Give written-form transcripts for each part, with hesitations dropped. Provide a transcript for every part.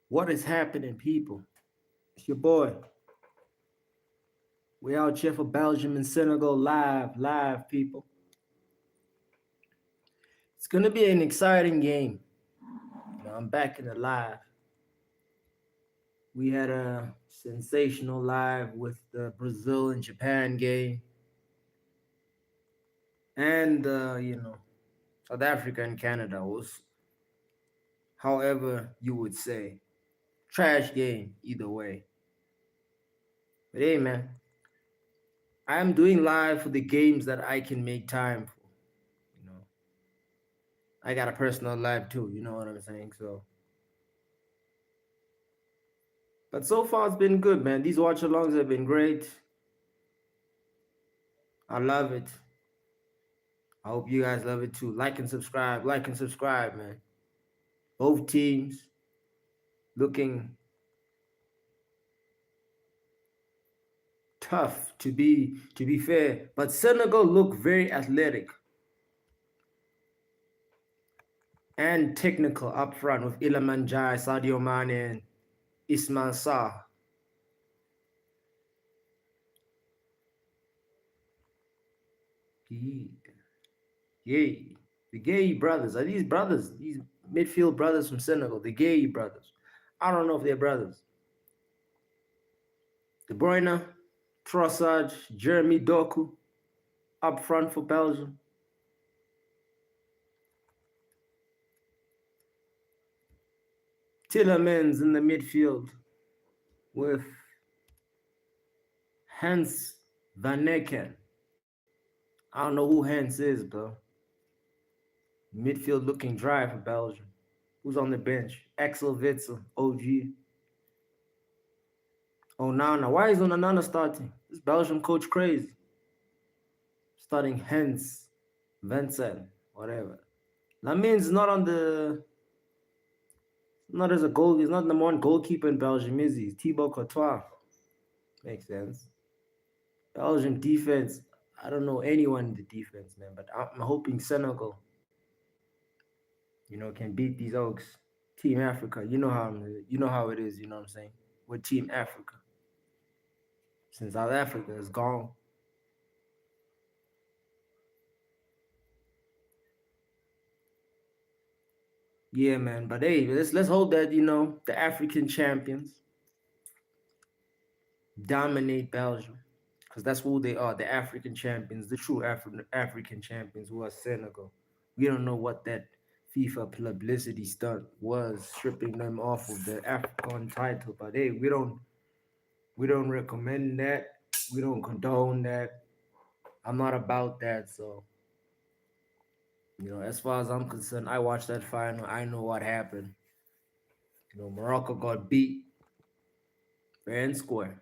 What is happening, people? It's your boy. We out here for Belgium and Senegal live, people. It's gonna be an exciting game. I'm back in the live. We had a sensational live with the Brazil and Japan game, and South Africa and Canada was, however you would say, trash game either way. But hey, man, I am doing live for the games that I can make time for. You know, I got a personal life too. You know what I'm saying? So, but so far it's been good, man. These watch alongs have been great. I love it. I hope you guys love it too. Like and subscribe. Like and subscribe, man. Both teams looking tough to be fair, but Senegal look very athletic and technical up front with Iliman Jai, Sadio Mane, and Ismail Sarr. Yeah, yeah. The Gay brothers. Are these brothers? These midfield brothers from Senegal. The Gay brothers. I don't know if they're brothers. De Bruyne, Trossard, Jeremy Doku up front for Belgium. Tillemans in the midfield with Hans Van Necken. I don't know who Hans is, bro. Midfield looking dry for Belgium. Who's on the bench? Axel Witsel, OG. Onana. Why is Onana starting? This Belgium coach crazy. Starting Hans, Vincent, whatever. Lamin's not on the not as a goal. He's not the number one goalkeeper in Belgium, is he? Thibaut Courtois. Makes sense. Belgium defense. I don't know anyone in the defense, man, but I'm hoping Senegal, can beat these Oaks. Team Africa. You know how it is. You know what I'm saying? With Team Africa. Since South Africa is gone. Yeah, man. But hey, let's hope that the African champions dominate Belgium, because that's who they are, the African champions, the true African champions who are Senegal. We don't know what that FIFA publicity stunt was, stripping them off of the African title. But hey, we don't recommend that. We don't condone that. I'm not about that. So as far as I'm concerned, I watched that final. I know what happened. Morocco got beat fair and square.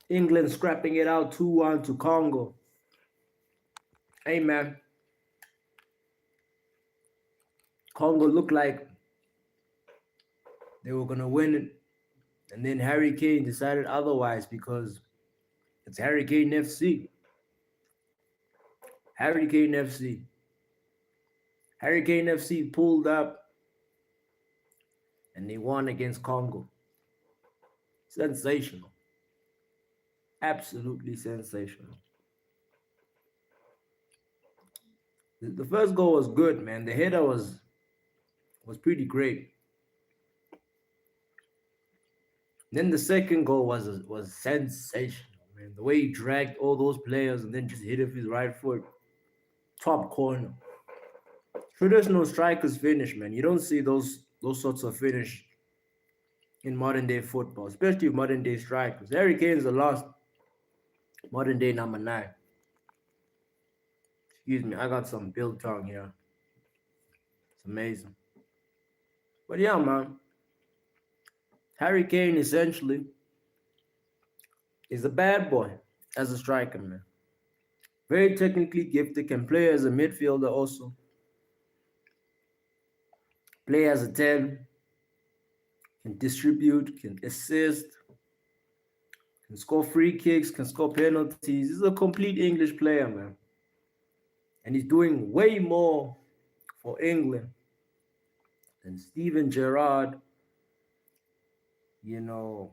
England scrapping it out 2-1 to Congo. Hey, man. Congo looked like they were going to win it. And then Harry Kane decided otherwise because it's Harry Kane FC. Harry Kane FC. Harry Kane FC pulled up and they won against Congo. Sensational. Absolutely sensational. The first goal was good, man. The header was pretty great. Then the second goal was sensational, man. The way he dragged all those players and then just hit it with his right foot, top corner. Traditional strikers finish, man. You don't see those sorts of finish in modern day football, especially modern day strikers. Harry Kane is the last modern day number 9. Excuse me, I got some build tongue here. It's amazing. But yeah, man, Harry Kane essentially is a bad boy as a striker, man. Very technically gifted, can play as a midfielder also. Play as a 10, can distribute, can assist, can score free kicks, can score penalties. He's a complete English player, man. And he's doing way more for England than Steven Gerrard, you know,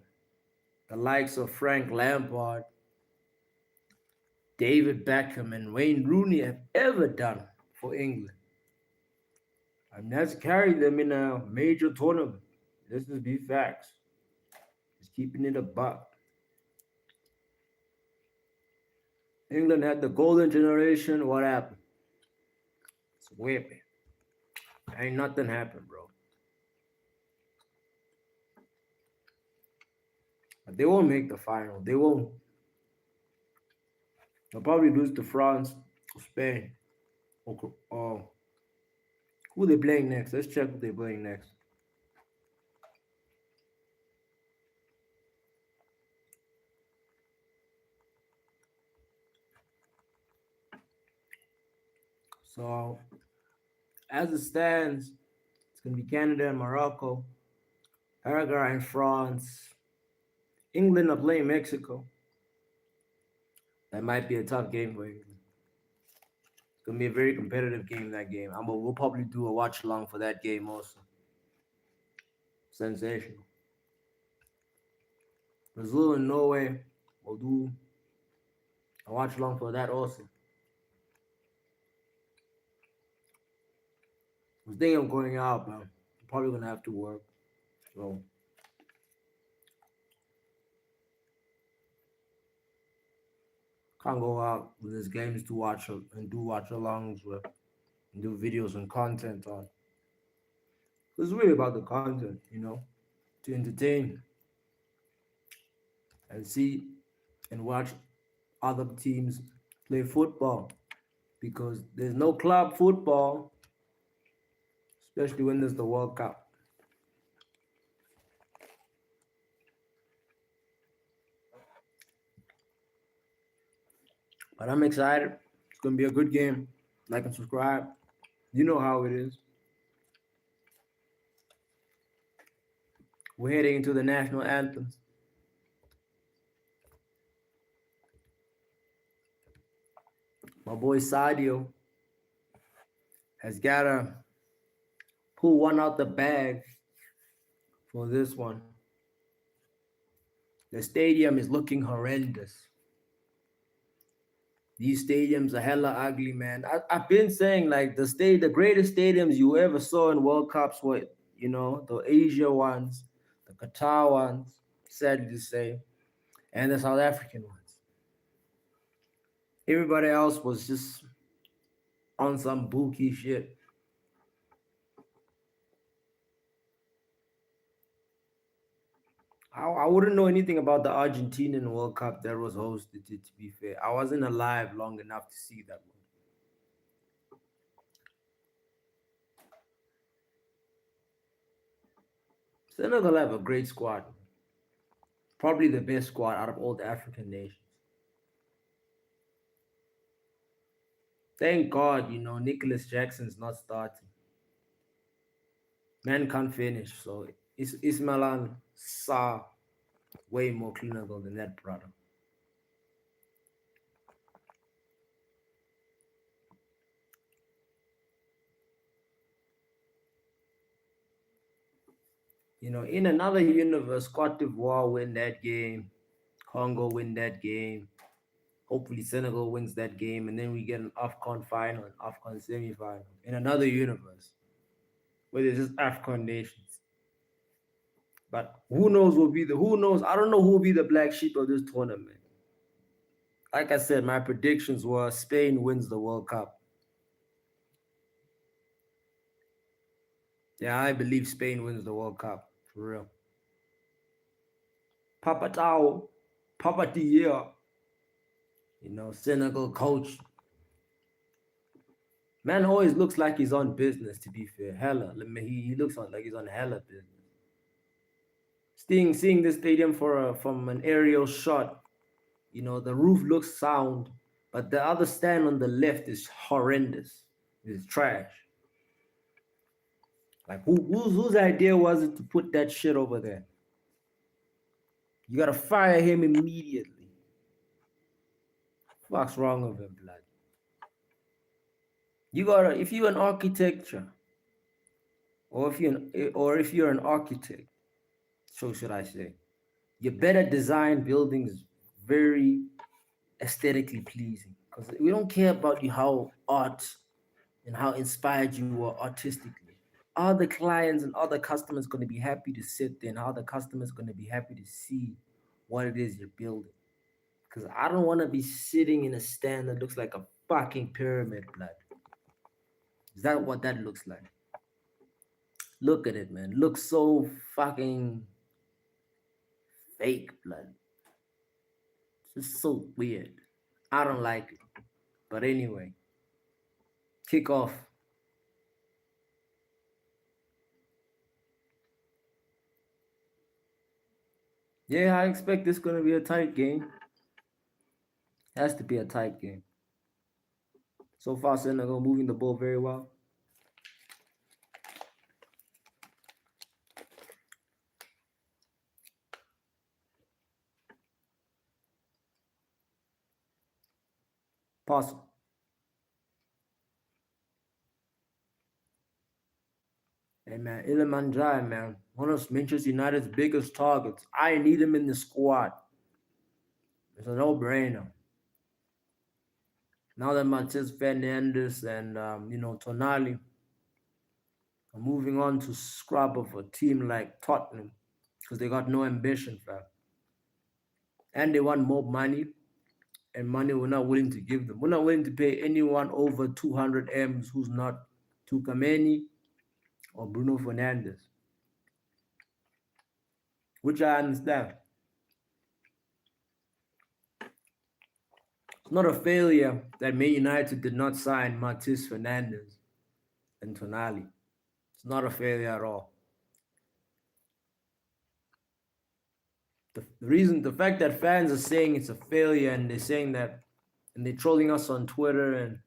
the likes of Frank Lampard, David Beckham, and Wayne Rooney have ever done for England. And that's carried them in a major tournament. Let's just be facts. Just keeping it a buck. England had the golden generation. What happened? It's whipping. Ain't nothing happened, bro. But they won't make the final. They won't. They'll probably lose to France or Spain. Or who they playing next? Let's check who they playing next. So as it stands, it's gonna be Canada and Morocco, Paraguay and France. England are playing Mexico. That might be a tough game for England. It's gonna be a very competitive game. That game. We'll probably do a watch along for that game also. Sensational. Brazil and Norway. We'll do a watch along for that also. I was thinking of going out, but I'm probably gonna have to work. So can't go out with these games to watch and do watch alongs with and do videos and content on. It's really about the content, to entertain and see and watch other teams play football because there's no club football, especially when there's the World Cup. But I'm excited. It's gonna be a good game. Like and subscribe. You know how it is. We're heading into the national anthems. My boy Sadio has gotta pull one out the bag for this one. The stadium is looking horrendous. These stadiums are hella ugly, man. I've been saying like the greatest stadiums you ever saw in World Cups were, the Asia ones, the Qatar ones, sadly to say, and the South African ones. Everybody else was just on some bookie shit. I wouldn't know anything about the Argentinian World Cup that was hosted, to be fair. I wasn't alive long enough to see that one. Senegal have a great squad. Probably the best squad out of all the African nations. Thank God, Nicholas Jackson's not starting. Man can't finish, so Ismailan Sarr way more clinical than that brother. In another universe, Cote d'Ivoire win that game, Congo win that game. Hopefully Senegal wins that game, and then we get an AFCON final, an AFCON semi-final. In another universe, where there's just AFCON nations. But who knows who knows? I don't know who will be the black sheep of this tournament. Like I said, my predictions were Spain wins the World Cup. Yeah, I believe Spain wins the World Cup, for real. Papa Tao, Papa Tia, Senegal coach. Man always looks like he's on business, to be fair. Hella. He looks like he's on hella business. Seeing this stadium from an aerial shot, the roof looks sound, but the other stand on the left is horrendous. It's trash. Like whose idea was it to put that shit over there? You gotta fire him immediately. What's wrong with him, blood? You gotta if you're an architecture, or if you're an architect, so should I say, you better design buildings very aesthetically pleasing. Because we don't care about you how art and how inspired you are artistically. Are the clients and other customers going to be happy to sit there, and how the customers going to be happy to see what it is you're building? Because I don't want to be sitting in a stand that looks like a fucking pyramid, blood. Is that what that looks like? Look at it, man. Looks so fucking fake, blood. It's just so weird. I don't like it. But anyway, kick off. Yeah, I expect this going to be a tight game. Has to be a tight game. So far, Senegal moving the ball very well. Possible. Hey man, Iliman Jai, man, one of Manchester United's biggest targets. I need him in the squad. It's a no-brainer. Now that Matheus Fernandes and Tonali are moving on to scrub of a team like Tottenham because they got no ambition, fam. And they want more money, and money we're not willing to give them. We're not willing to pay anyone over 200 M's who's not Tukameni or Bruno Fernandes, which I understand. It's not a failure that Man United did not sign Matheus Fernandes and Tonali. It's not a failure at all. The fact that fans are saying it's a failure, and they're saying that, and they're trolling us on Twitter, and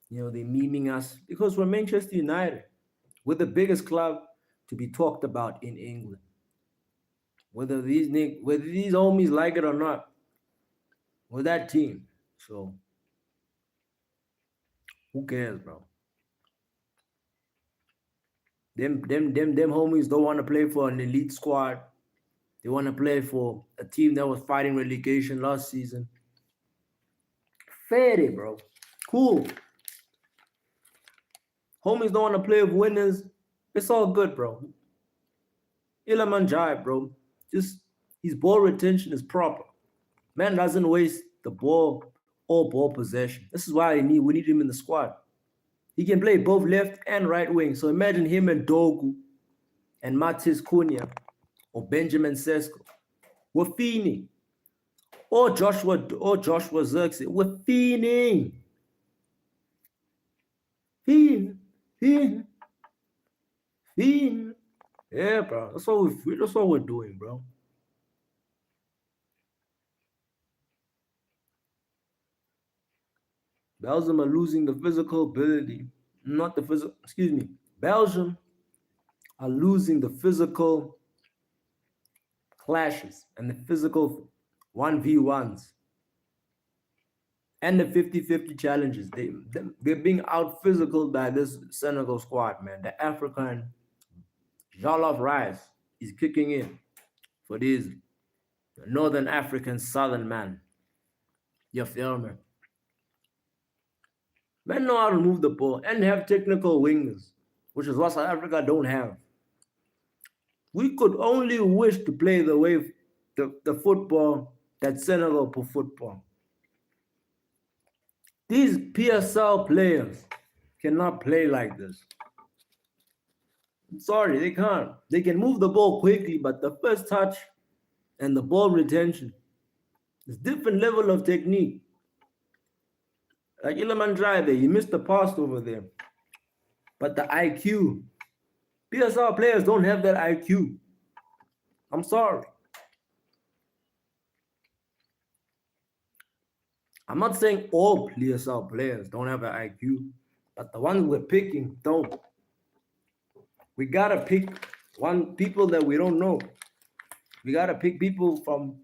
they're memeing us because we're Manchester United. We're the biggest club to be talked about in England. Whether these homies like it or not, we're that team. So who cares, bro? Them homies don't want to play for an elite squad. They want to play for a team that was fighting relegation last season. Fair it, bro. Cool. Homies don't want to play with winners. It's all good, bro. Iliman Jai, bro. Just his ball retention is proper. Man doesn't waste the ball or ball possession. This is why we need him in the squad. He can play both left and right wing. So imagine him and Dogu and Matis Cunha or Benjamin Sesko. We're fiending. Or Joshua Zirkzee. We're fiending. Fiend. Yeah, bro. That's what we're doing, bro. Belgium are losing the physical ability. Not the physical, excuse me. Belgium are losing the physical clashes and the physical 1v1s and the 50-50 challenges. They're being out physical by this Senegal squad, man. The African jollof rice is kicking in for these Northern African Southern man. You feel me? Men know how to move the ball and have technical wingers, which is what South Africa don't have. We could only wish to play the way the football that Senegal play football. These PSL players cannot play like this. Sorry, they can't. They can move the ball quickly, but the first touch and the ball retention is different level of technique. Like Iliman Jai there, he missed the pass over there. But the IQ, PSL players don't have that IQ. I'm sorry. I'm not saying all PSL players don't have an IQ, but the ones we're picking don't. We gotta pick one people that we don't know. We gotta pick people from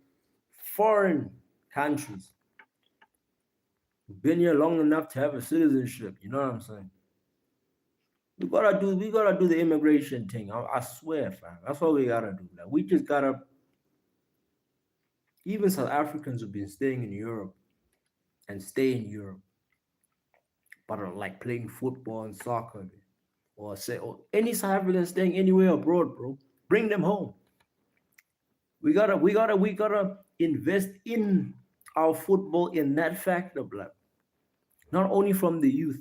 foreign countries who've been here long enough to have a citizenship. You know what I'm saying? We gotta do the immigration thing. I swear, fam. That's what we gotta do. Like we just gotta. Even South Africans who've been staying in Europe and stay in Europe, but are like playing football and soccer, or any South African staying anywhere abroad, bro. Bring them home. We gotta invest in our football in that factor, blood. Not only from the youth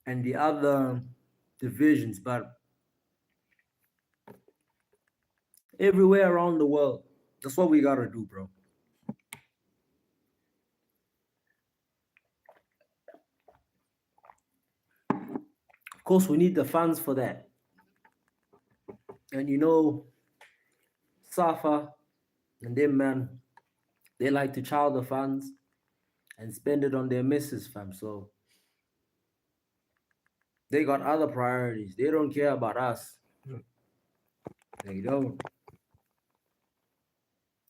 and the other divisions, but everywhere around the world. That's what we gotta do, bro. Of course, we need the funds for that. And Safa and them, man, they like to chow the funds and spend it on their misses, fam. So they got other priorities. They don't care about us. They don't.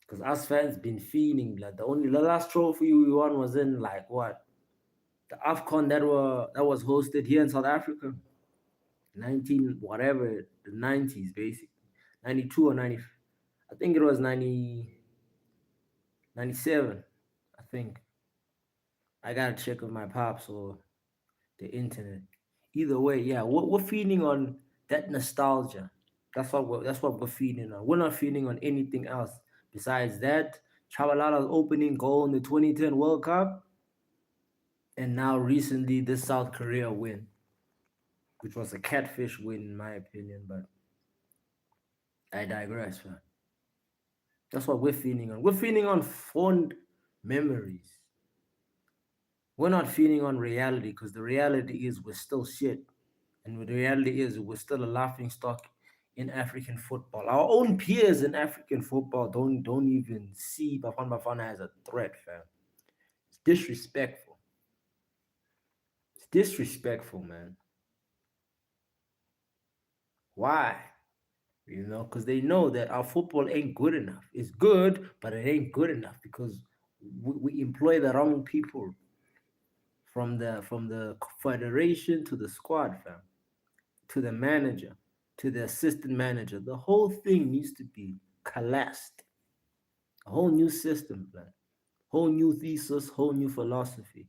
Because us fans been feeling like the last trophy we won was in like what? The AFCON that was hosted here in South Africa. 19 whatever, the 90s basically. 92 or 90. I think it was 97. I think. I gotta check with my pops or the internet. Either way, yeah, we're feeding on that nostalgia. That's what we're feeding on. We're not feeding on anything else besides that. Chabalala's opening goal in the 2010 World Cup, and now recently this South Korea win, which was a catfish win in my opinion. But I digress, man. That's what we're feeding on. We're feeding on fond memories. We're not feeding on reality because the reality is we're still shit. And the reality is we're still a laughing stock in African football. Our own peers in African football don't even see Bafana as a threat, fam. It's disrespectful. It's disrespectful, man. Why? Because they know that our football ain't good enough. It's good, but it ain't good enough because we employ the wrong people from the federation to the squad, fam, to the manager, to the assistant manager. The whole thing needs to be collapsed. A whole new system, plan, whole new thesis, whole new philosophy.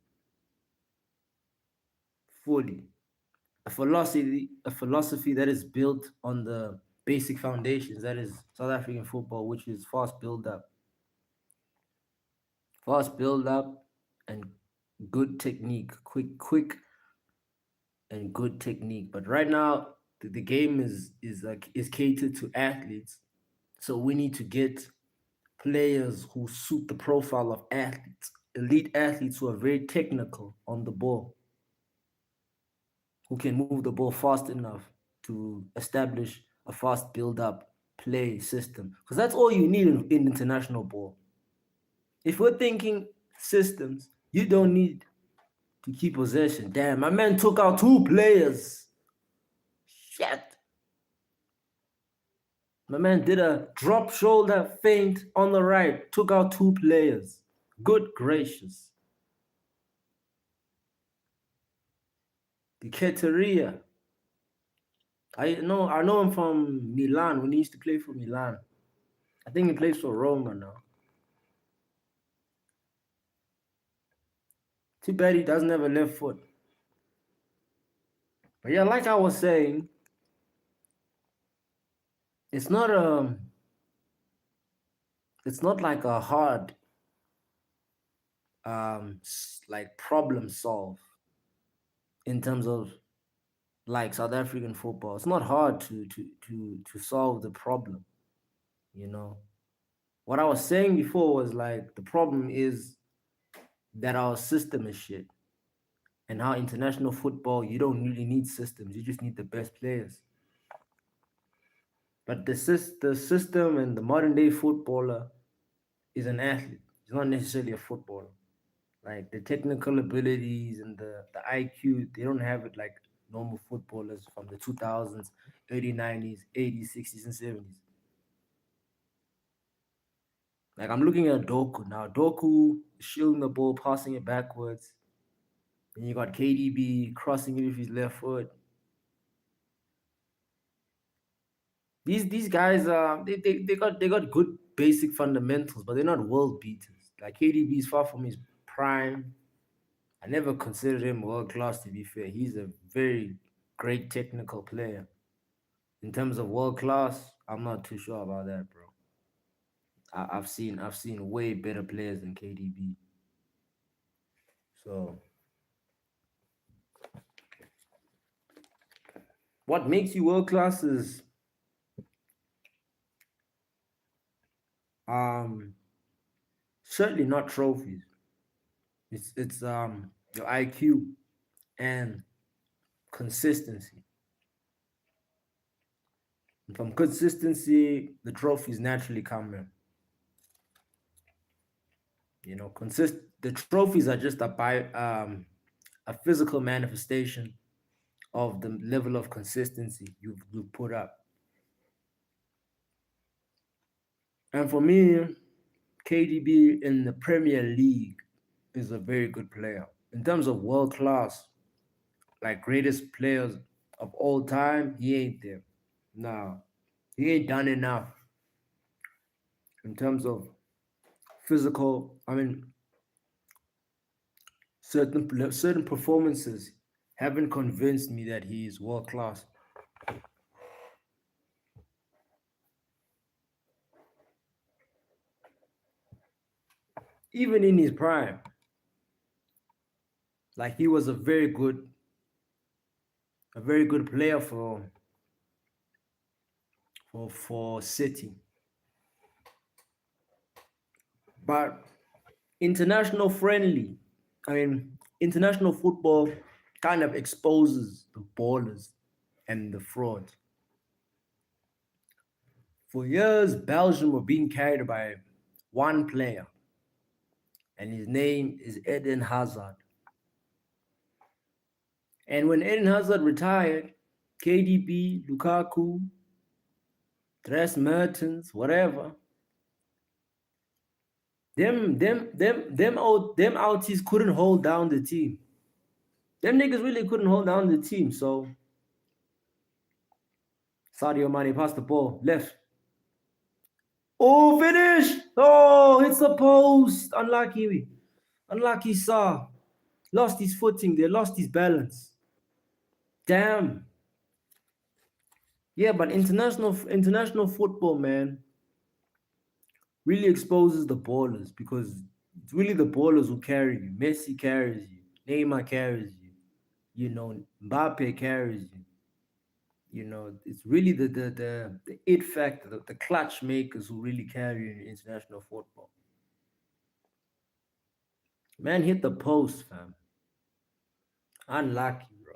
Fully. A philosophy that is built on the basic foundations, that is South African football, which is fast build up and good technique, quick and good technique. But right now, the game is catered to athletes, so we need to get players who suit the profile of athletes, elite athletes who are very technical on the ball, who can move the ball fast enough to establish a fast build-up play system. Because that's all you need in international ball. If we're thinking systems, you don't need to keep possession. Damn, my man took out two players. Shit. My man did a drop shoulder feint on the right, took out two players. Good gracious. The Keteria. I know him from Milan when he used to play for Milan. I think he plays for Roma now. Too bad he doesn't have a left foot. But yeah, like I was saying, it's not like a hard like problem solve in terms of like South African football. It's not hard to solve the problem, you know. What I was saying before was like the problem is that our system is shit. And how international football, you don't really need systems. You just need the best players. But the system and the modern day footballer is an athlete. He's not necessarily a footballer. Like the technical abilities and the IQ, they don't have it like normal footballers from the 2000s, early 90s, 80s, 60s, and 70s. Like I'm looking at Doku now. Doku shielding the ball, passing it backwards. Then you got KDB crossing it with his left foot. These guys they got good basic fundamentals, but they're not world beaters. Like KDB is far from his prime. I never considered him world class, to be fair. He's a very great technical player. In terms of world class, I'm not too sure about that, bro. I've seen way better players than KDB. So what makes you world class is um certainly not trophies. It's your IQ and consistency. And from consistency, the trophies naturally come in. The trophies are just a physical manifestation of the level of consistency you put up. And for me, KDB in the Premier League is a very good player. In terms of world class, like greatest players of all time, he ain't there. No, he ain't done enough in terms of physical. I mean, certain performances haven't convinced me that he is world class. Even in his prime, like he was a very good player for City. But international friendly, I mean, international football kind of exposes the ballers and the fraud. For years, Belgium were being carried by one player, and his name is Eden Hazard. And when Eden Hazard retired, KDB, Lukaku, Dres Mertens, whatever, them outies couldn't hold down the team. Them niggas really couldn't hold down the team. So Sadio Mane passed the ball left. Oh, finish! Oh, hits the post. Unlucky. Unlucky Sa. Lost his footing there, lost his balance. Damn. Yeah, but international football, man, really exposes the ballers because it's really the ballers who carry you. Messi carries you. Neymar carries you. Mbappe carries you. It's really the it factor, the clutch makers who really carry in international football. Man hit the post, fam. Unlucky, bro.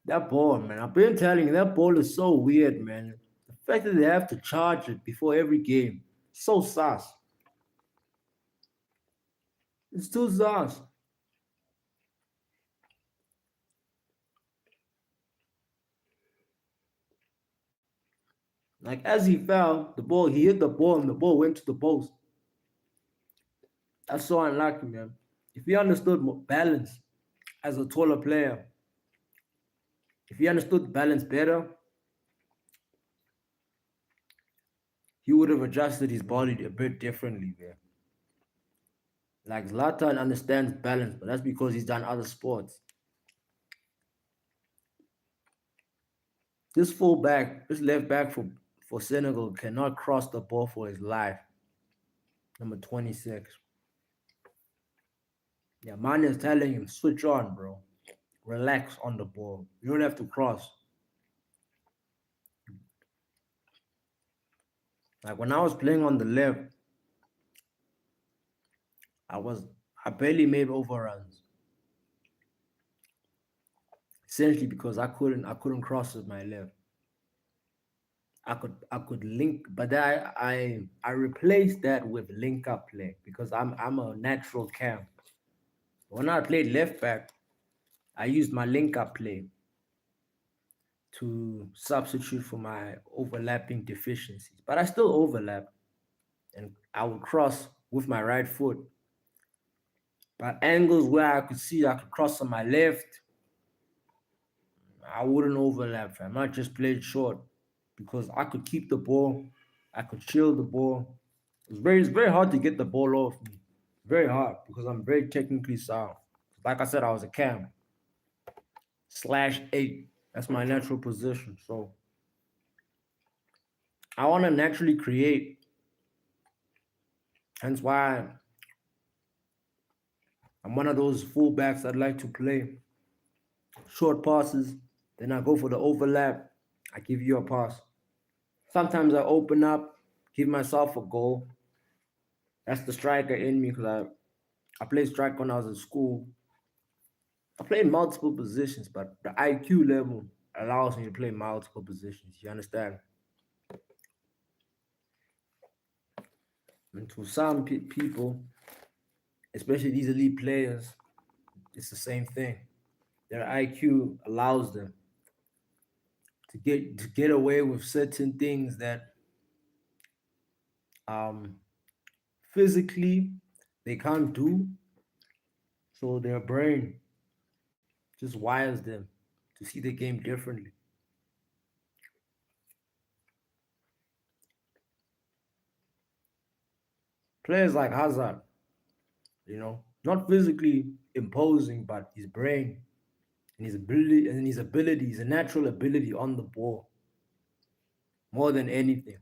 That ball, man. I've been telling you, that ball is so weird, man. The fact that they have to charge it before every game, so sus. It's too sus. Like as he fell, he hit the ball and the ball went to the post. That's so unlucky, man. If he understood balance as a taller player, if he understood balance better, he would have adjusted his body a bit differently there. Like Zlatan understands balance, but that's because he's done other sports. This left back for Senegal cannot cross the ball for his life. Number 26. Yeah, man is telling him, switch on, bro. Relax on the ball. You don't have to cross. Like when I was playing on the left, I was I barely made overruns. Essentially because I couldn't cross with my left. I could link, but I replaced that with link up play because I'm a natural cam. When I played left back, I used my link up play to substitute for my overlapping deficiencies. But I still overlap and I would cross with my right foot. But angles where I could see I could cross on my left, I wouldn't overlap, fam. I just played short because I could keep the ball, I could shield the ball. It's very hard to get the ball off me. Very hard because I'm very technically sound. Like I said, I was a cam /8. That's my natural position. So I want to naturally create. Hence why I'm one of those fullbacks that like to play short passes. Then I go for the overlap. I give you a pass. Sometimes I open up, give myself a goal. That's the striker in me because I played striker when I was in school. I played multiple positions, but the IQ level allows me to play multiple positions. You understand? And to some people, especially these elite players, it's the same thing. Their IQ allows them to get away with certain things that um physically they can't do. So their brain just wires them to see the game differently. Players like Hazard, not physically imposing, but his brain and his ability, his natural ability on the ball, more than anything.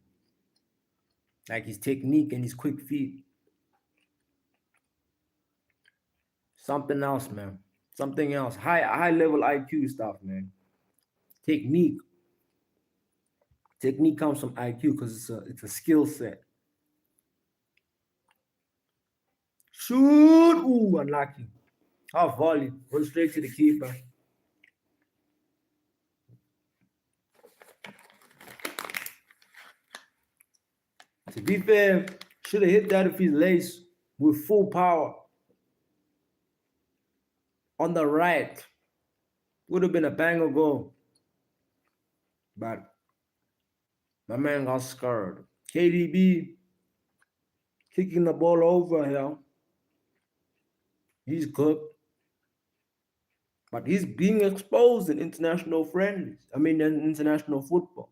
Like his technique and his quick feet. Something else, man. Something else. High level IQ stuff, man. Technique. Technique comes from IQ because it's a skill set. Shoot! Ooh, unlucky. Half volley. Run straight to the keeper. To be fair, should have hit that if he's laced with full power on the right. Would have been a banger goal. But my man got scared. KDB kicking the ball over here. He's cooked. But he's being exposed in international friendlies. I mean, in international football.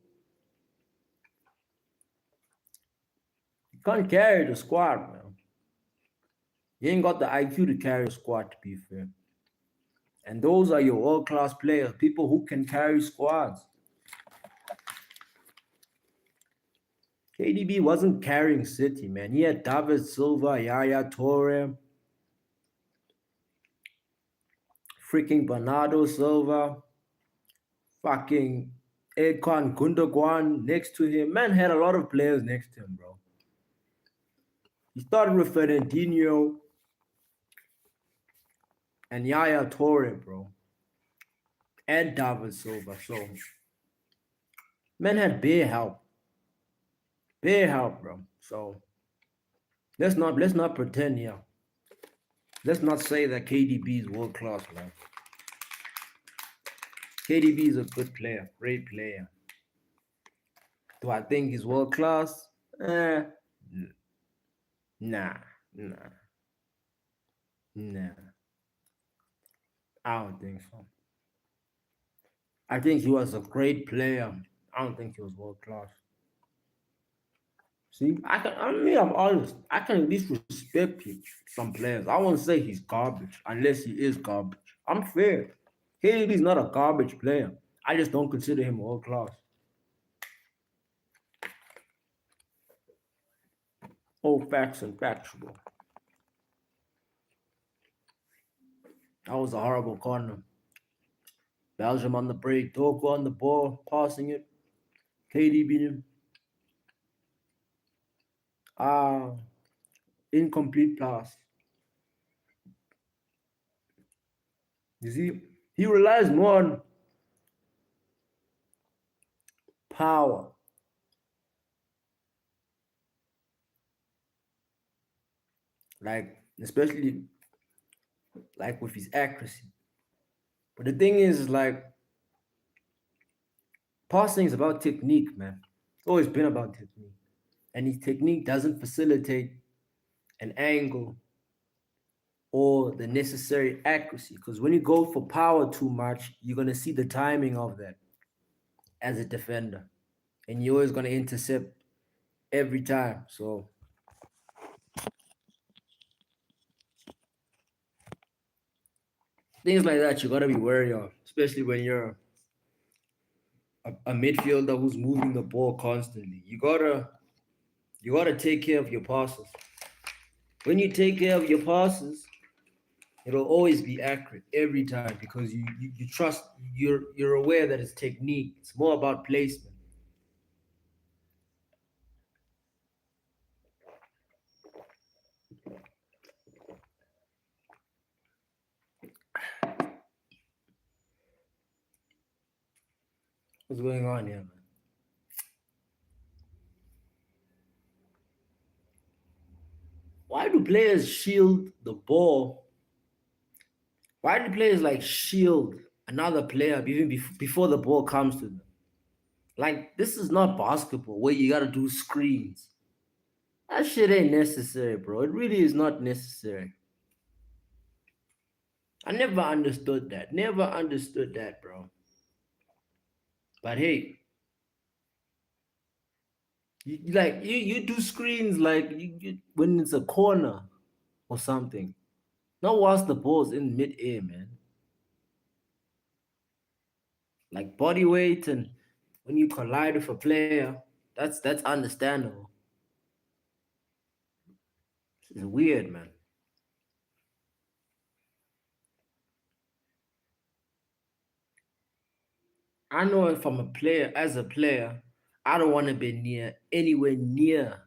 He can't carry the squad, man. He ain't got the IQ to carry a squad, to be fair. And those are your world-class players, people who can carry squads. KDB wasn't carrying City, man. He had David Silva, Yaya Toure, freaking Bernardo Silva, fucking Ekon Gundogan next to him. Man had a lot of players next to him, bro. He started with Fernandinho and Yaya Toure, bro. And David Silva. So, man had bare help. Bare help, bro. So, let's not pretend here. Let's not say that KDB is world class, man. KDB is a good player, great player. Do I think he's world class? Nah, nah, nah. I don't think so. I think he was a great player. I don't think he was world class. See, I'm honest. I can at least respect some players. I won't say he's garbage unless he is garbage. I'm fair. He's not a garbage player. I just don't consider him world class. All facts and factual. That was a horrible corner. Belgium on the break. Doku on the ball, passing it. KD beat him. Ah, incomplete pass. You see, he relies more on power. Like, especially like with his accuracy. But the thing is, like, passing is about technique, man. It's always been about technique. And his technique doesn't facilitate an angle or the necessary accuracy. Because when you go for power too much, you're gonna see the timing of that as a defender. And you're always gonna intercept every time. So things like that you gotta be wary of, especially when you're a midfielder who's moving the ball constantly. You gotta take care of your passes. When you take care of your passes, it'll always be accurate every time because you trust you're aware that it's technique. It's more about placement. What's going on here, man? Why do players shield the ball? Why do players like shield another player even before the ball comes to them? Like, this is not basketball where you gotta do screens. That shit ain't necessary, bro. It really is not necessary. I never understood that. Never understood that, bro. But hey, you do screens like when it's a corner or something. Not whilst the ball's in mid-air, man. Like body weight and when you collide with a player, that's understandable. It's weird, man. I know if I'm a player, as a player, I don't want to be anywhere near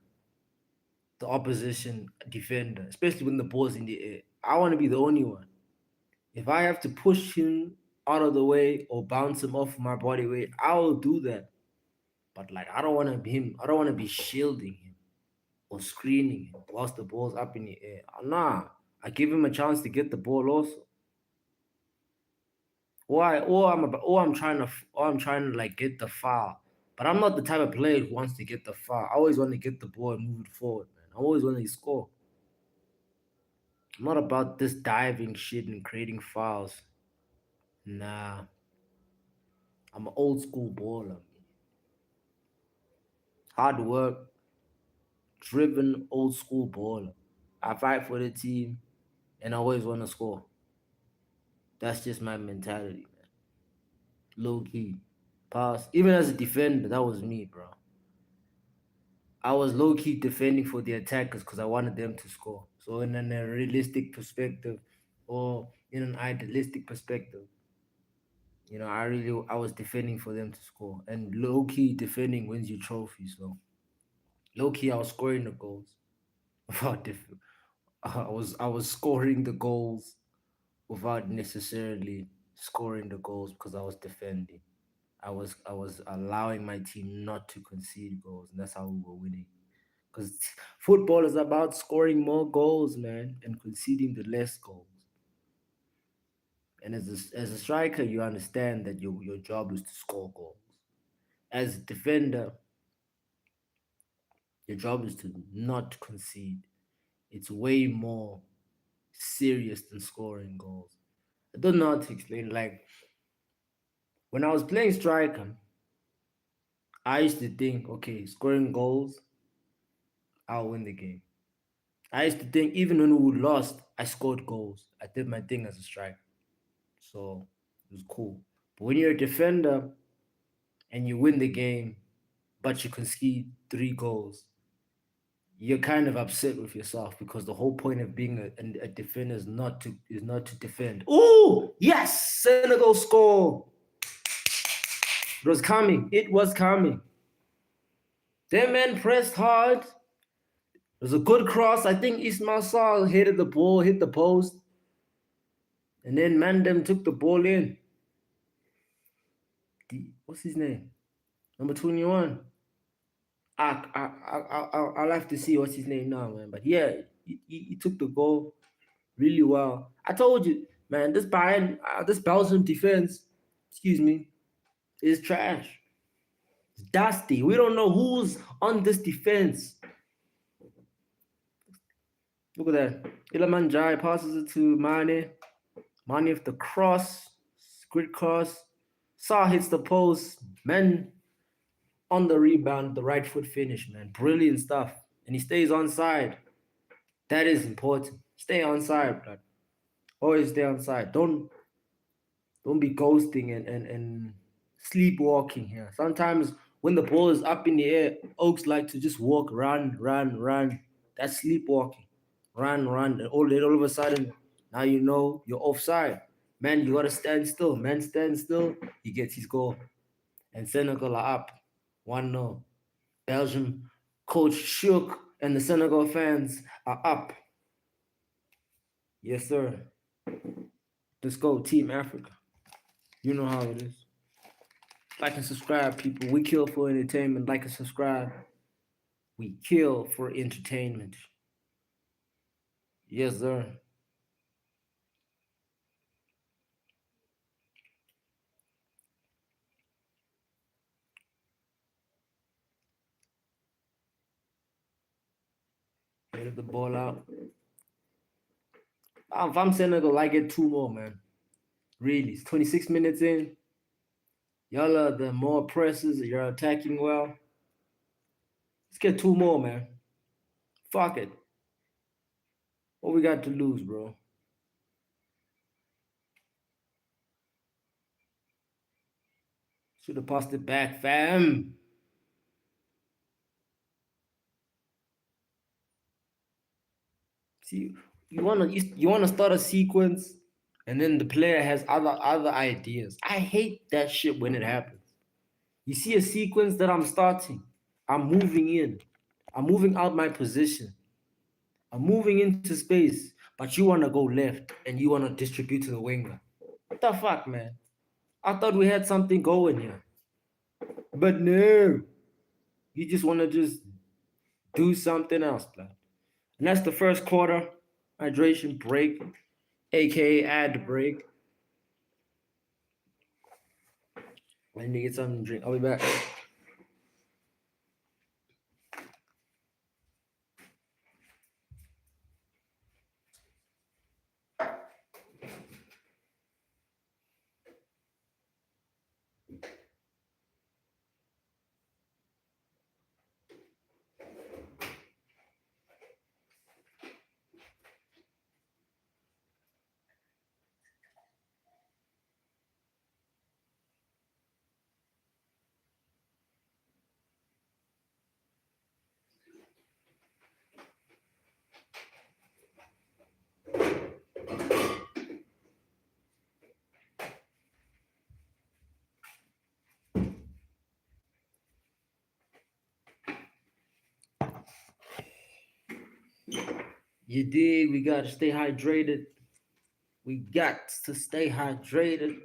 the opposition defender, especially when the ball's in the air. I want to be the only one. If I have to push him out of the way or bounce him off my body weight, I will do that. But like, I don't want to be him. I don't want to be shielding him or screening him whilst the ball's up in the air. Nah, I give him a chance to get the ball also. Or I'm trying to like get the foul. But I'm not the type of player who wants to get the foul. I always want to get the ball and move it forward, man. I always want to score. I'm not about this diving shit and creating fouls. Nah, I'm an old school baller. Hard work, driven old school baller. I fight for the team and I always want to score. That's just my mentality, man. Low key. Pass. Even as a defender, that was me, bro. I was low key defending for the attackers because I wanted them to score. So in a realistic perspective, or in an idealistic perspective, I was defending for them to score. And low key defending wins you trophies. So low key I was scoring the goals. Without I was scoring the goals without necessarily scoring the goals because I was defending. I was allowing my team not to concede goals, and that's how we were winning. Because football is about scoring more goals, man, and conceding the less goals. And as a striker, you understand that your job is to score goals. As a defender, your job is to not concede. It's way more serious than scoring goals. I don't know how to explain. Like when I was playing striker, I used to think, okay, scoring goals, I'll win the game. I used to think even when we lost, I scored goals. I did my thing as a striker. So it was cool. But when you're a defender and you win the game, but you concede 3 goals, you're kind of upset with yourself because the whole point of being a defender is not to defend. Oh yes, Senegal score. It was coming. It was coming. Their man pressed hard. It was a good cross. I think Ismail Sarr headed the ball, hit the post, and then Mandem took the ball in. What's his name? Number 21. I'll have to see what's his name now, man. But yeah, he took the goal really well. I told you, Man, this Belgium defense, excuse me, is trash. It's dusty. We don't know who's on this defense. Look at that. Iliman Jai passes it to Mane. Mane with the cross. Great cross. Saw hits the post. Man on the rebound, the right foot finish, man. Brilliant stuff. And he stays on side. That is important. Stay on side, bro. Always stay on side. Don't be ghosting and sleepwalking here. Sometimes when the ball is up in the air, Oaks like to just walk, run. That's sleepwalking. Run. And all of a sudden, now you know you're offside. Man, you gotta stand still. Man, stand still. He gets his goal. And Senegal are up 1-0. Belgium coach shook and the Senegal fans are up. Yes, sir. Let's go, Team Africa. You know how it is. Like and subscribe, people. We kill for entertainment. Like and subscribe. We kill for entertainment. Yes, sir. Get the ball out. If I'm Senegal, I get 2 more, man. Really. It's 26 minutes in. Y'all are the more presses. You're attacking well. Let's get 2 more, man. Fuck it. What we got to lose, bro? Should have passed it back, fam. See, you wanna start a sequence, and then the player has other ideas. I hate that shit when it happens. You see a sequence that I'm starting, I'm moving in, I'm moving out my position, I'm moving into space, but you wanna go left and you wanna distribute to the winger. What the fuck, man? I thought we had something going here, but no, you just wanna just do something else, man. And that's the first quarter hydration break, aka ad break. I need to get something to drink. I'll be back. You dig? We gotta stay hydrated. We got to stay hydrated.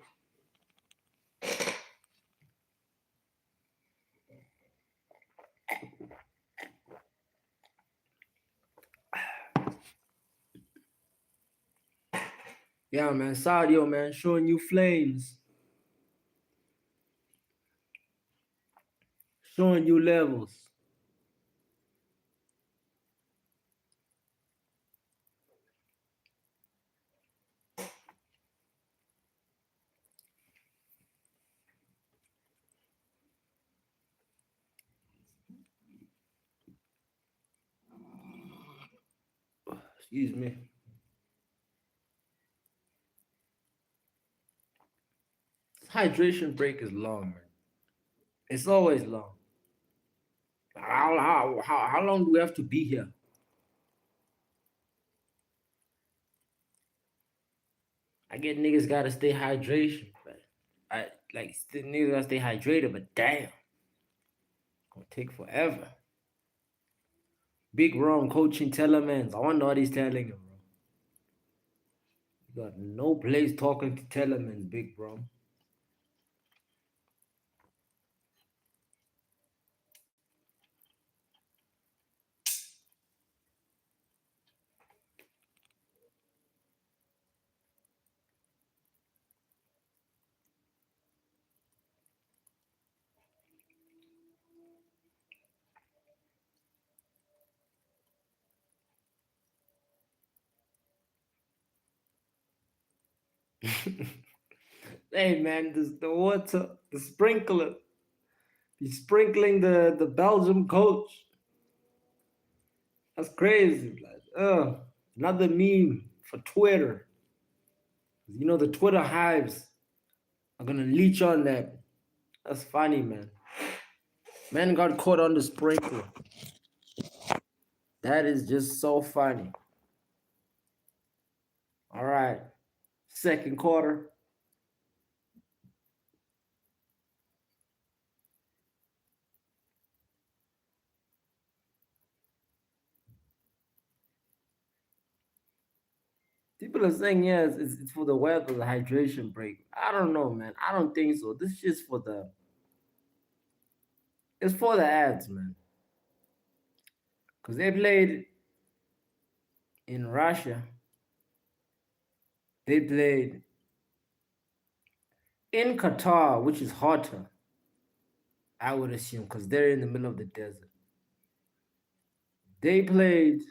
Yeah, man. Sadio, man, showing you flames, showing you levels. Excuse me. Hydration break is long, man. It's always long. How long do we have to be here? I get niggas gotta stay hydration, but I like niggas gotta stay hydrated, but damn, gonna take forever. Big Ron coaching Telemans. I wonder what he's telling him, bro. You got no place talking to Telemans, Big Bro. Hey man, this the water, the sprinkler. He's sprinkling the Belgium coach. That's crazy. Like, another meme for Twitter. You know the Twitter hives are gonna leech on that. That's funny, man. Man got caught on the sprinkler. That is just so funny. All right, second quarter. People are saying yes, it's for the weather, the hydration break. I don't know, man. I don't think so. This is just for the it's for the ads, man. Cause they played in Russia. They played in Qatar, which is hotter, I would assume, because they're in the middle of the desert. They played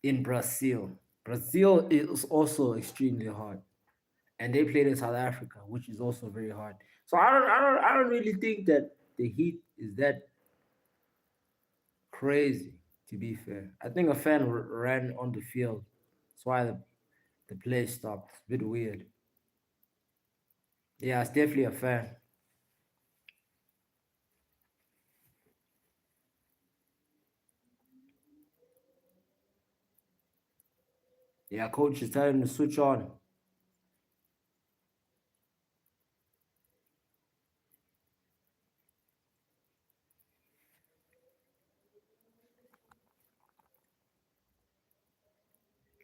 in Brazil. Brazil is also extremely hot. And they played in South Africa, which is also very hot. So I don't really think that the heat is that crazy, to be fair. I think a fan ran on the field. That's why the play stopped. It's a bit weird. Yeah, it's definitely a fan. Yeah, coach is telling him to switch on.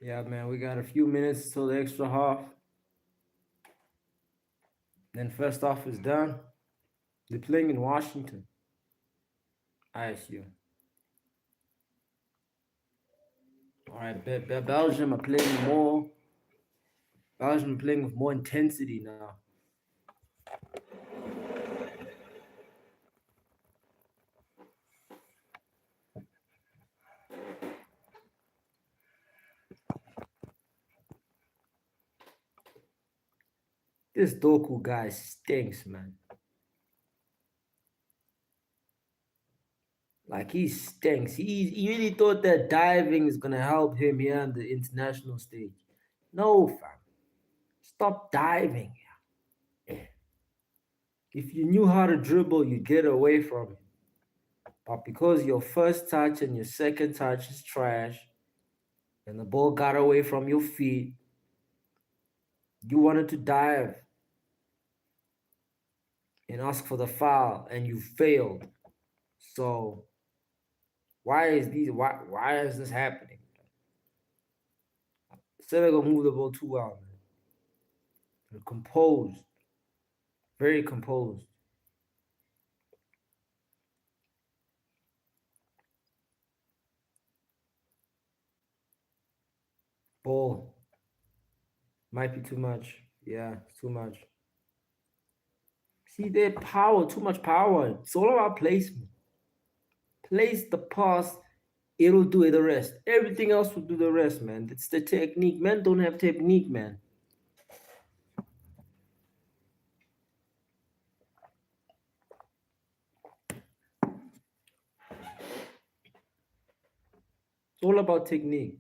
Yeah, man, we got a few minutes till the extra half. Then first half is done. They're playing in Washington, I assume. All right, Belgium are playing more. Belgium are playing with more intensity now. This Doku guy stinks, man. Like he stinks. He really thought that diving is gonna help him here on the international stage. No, fam. Stop diving. If you knew how to dribble, you'd get away from it. But because your first touch and your second touch is trash, and the ball got away from your feet, you wanted to dive and ask for the foul, and you failed. So why is this happening? Senegal moved the ball too well, man. They're composed, very composed. Ball might be too much. Yeah, it's too much. See, their power, too much power. It's all about placement. Place the pass, it'll do the rest. Everything else will do the rest, man. It's the technique. Men don't have technique, man. It's all about technique.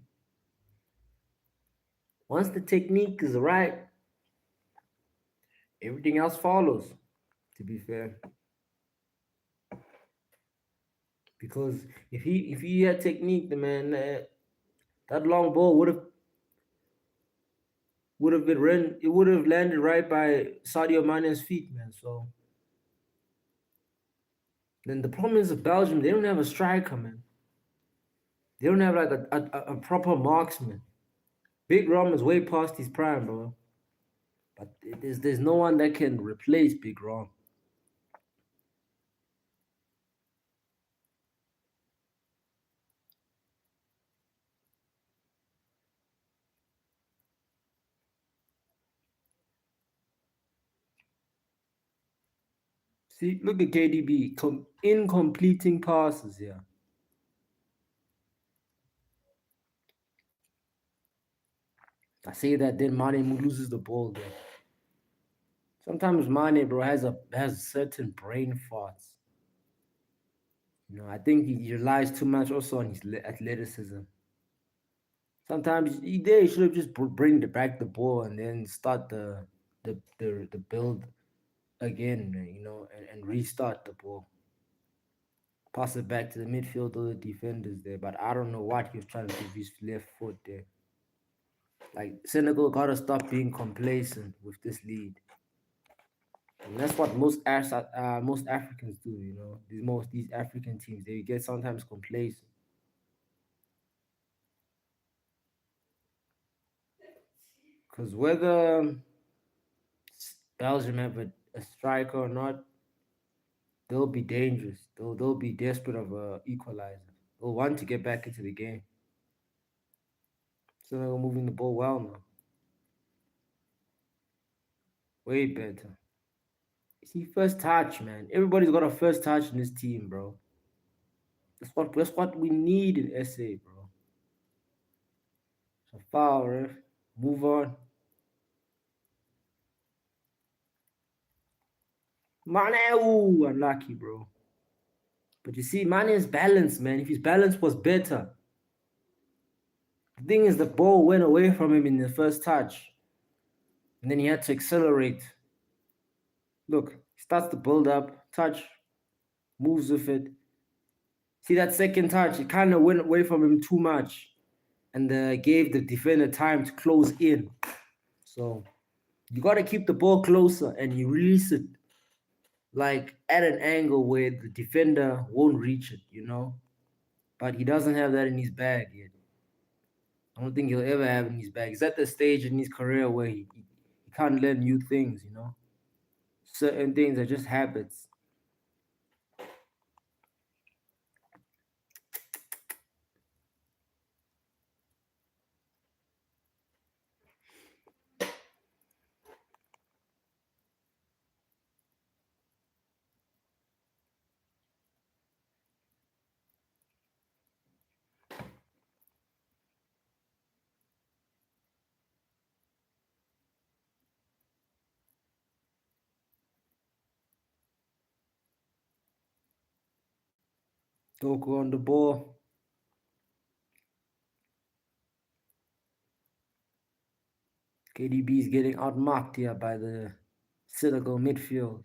Once the technique is right, everything else follows, to be fair. Because if he had technique, the man that long ball would have been it would have landed right by Sadio Mane's feet, man. So then the problem is with Belgium, they don't have a striker, man. They don't have like a proper marksman. Big Rom is way past his prime, bro. But there's no one that can replace Big Rom. See, look at KDB incompleting passes here. I say that, then Mane loses the ball there. Sometimes Mane, bro, has certain brain farts. I think he relies too much also on his athleticism. Sometimes he should have just bring back the ball and then start the build again, and restart the ball. Pass it back to the midfield or the defenders there. But I don't know what he was trying to do with his left foot there. Like Senegal gotta stop being complacent with this lead. And that's what most Africans do, these African teams, they get sometimes complacent. Because whether Belgium have a striker or not, they'll be dangerous. They'll be desperate of a equalizer. They'll want to get back into the game. Senegal moving the ball well now. Way better. See, first touch, man. Everybody's got a first touch in this team, bro. That's what we need in SA, bro. So foul, ref. Move on. Mane, ooh, unlucky, bro. But you see, Mane's balance, man. If his balance was better, the thing is, the ball went away from him in the first touch, and then he had to accelerate. Look, he starts to build up, touch, moves with it. See that second touch, it kind of went away from him too much, and gave the defender time to close in. So you got to keep the ball closer and you release it like at an angle where the defender won't reach it. But he doesn't have that in his bag yet. I don't think he'll ever have in his bag. He's at the stage in his career where he can't learn new things. Certain things are just habits. Doku on the ball. KDB is getting outmarked here by the Senegal midfield.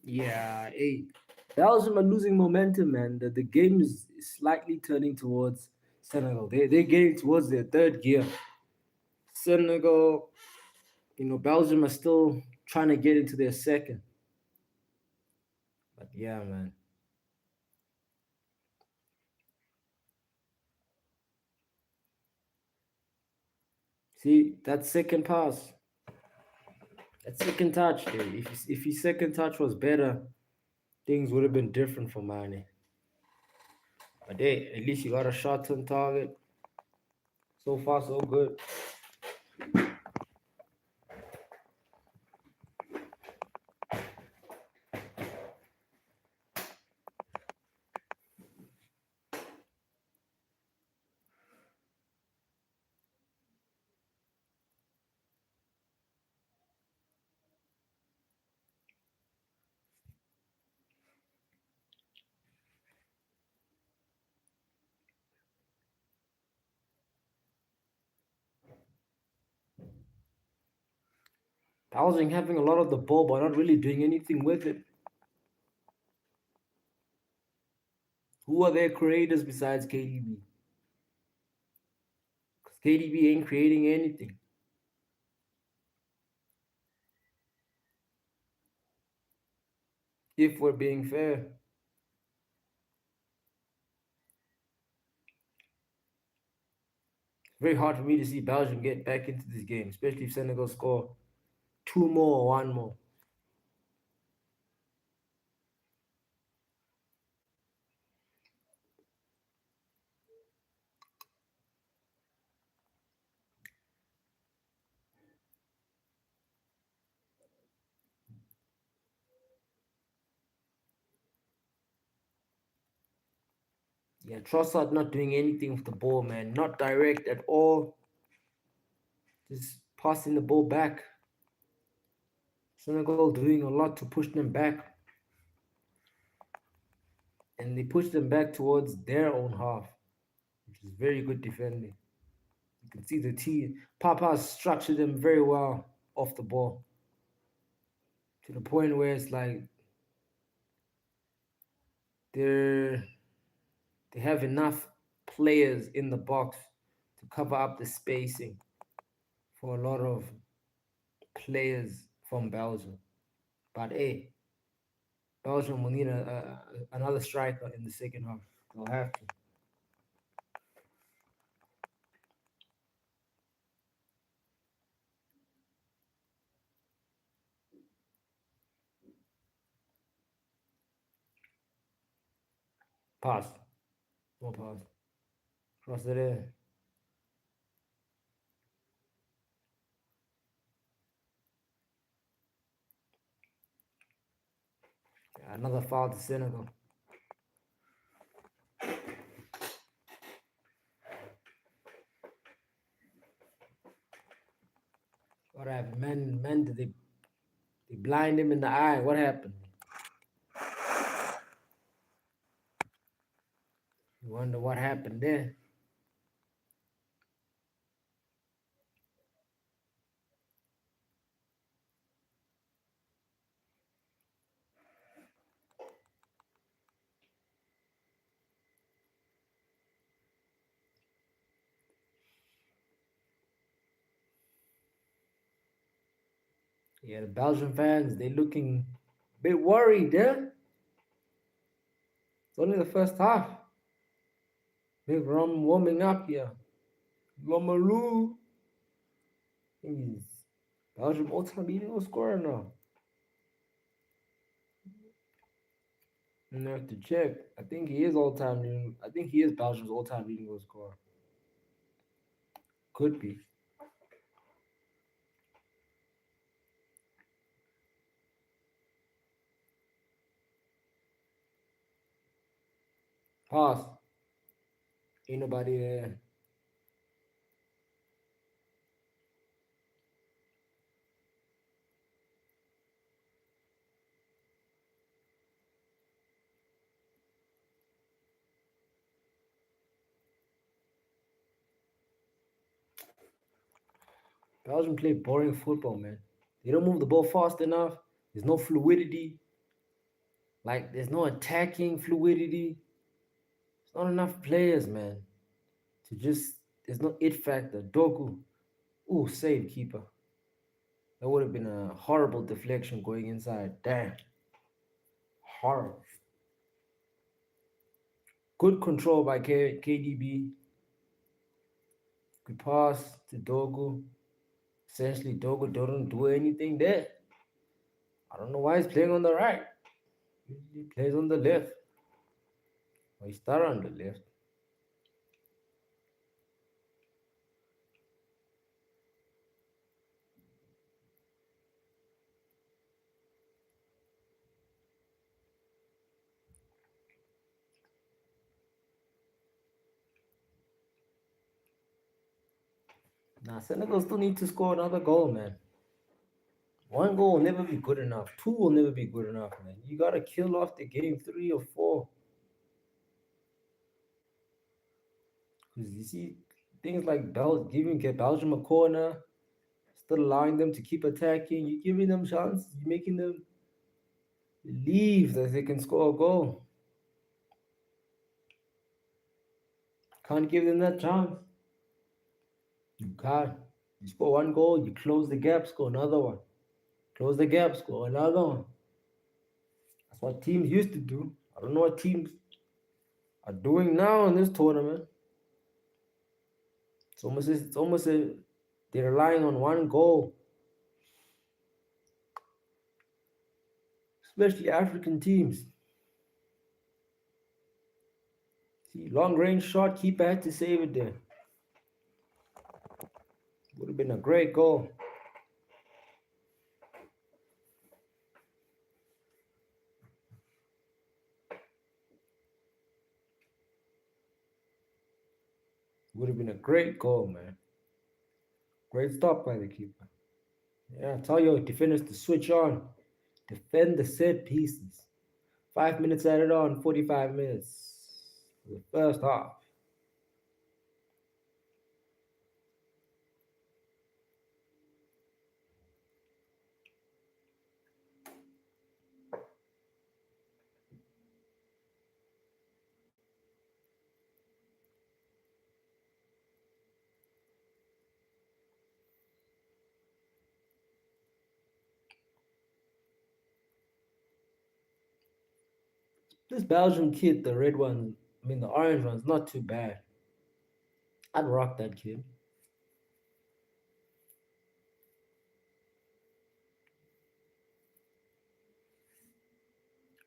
Yeah, hey, Belgium are losing momentum, man. The game is slightly turning towards Senegal. They're getting towards their third gear. Senegal, Belgium are still trying to get into their second. But yeah, man. See, that second pass, that second touch there. If his second touch was better, things would have been different for Mane. But hey, at least he got a shot on target. So far, so good. Belgium having a lot of the ball, but not really doing anything with it. Who are their creators besides KDB? Because KDB ain't creating anything. If we're being fair. Very hard for me to see Belgium get back into this game, especially if Senegal score two more or one more. Yeah, Trossard not doing anything with the ball, man. Not direct at all. Just passing the ball back. Senegal doing a lot to push them back. And they push them back towards their own half, which is very good defending. You can see the team. Papa structured them very well off the ball to the point where it's like they're they have enough players in the box to cover up the spacing for a lot of players from Belgium. But hey, Belgium will need another striker in the second half. They'll have to. Pass. No pass. Cross it in. Another foul to Senegal. What happened? Man, did they blind him in the eye? What happened? You wonder what happened there. Yeah, the Belgian fans, they looking a bit worried, yeah? It's only the first half. Big Rum warming up here. Lomalu. He's Belgium all-time leading scorer now. And I have to check. I think he is all-time leading. I think he is Belgium's all-time leading goal scorer. Could be. Pass. Ain't nobody there. Belgium play boring football, man. They don't move the ball fast enough. There's no fluidity. Like, there's no attacking fluidity. There's not enough players, man, to just. There's no it factor. Doku. Ooh, save keeper. That would have been a horrible deflection going inside. Damn. Horrible. Good control by KDB. Good pass to Dogu. Essentially, Dogu doesn't do anything there. I don't know why he's playing on the right. He plays on the left. Or he started on the left. Nah, Senegal still need to score another goal, man. One goal will never be good enough. Two will never be good enough, man. You gotta kill off the game 3 or 4. Because you see things like get Belgium a corner, still allowing them to keep attacking. You're giving them chances. You're making them believe that they can score a goal. Can't give them that chance. You can't. You score one goal, you close the gap, score another one. Close the gap, score another one. That's what teams used to do. I don't know what teams are doing now in this tournament. It's almost they're relying on one goal, especially African teams. See, long range shot, keeper had to save it there. Would have been a great goal. Would have been a great goal, man. Great stop by the keeper. Yeah, I tell your defenders to switch on. Defend the set pieces. 5 minutes added on, 45 minutes for the first half. This Belgium kid, the red one, I mean the orange one's not too bad. I'd rock that kid.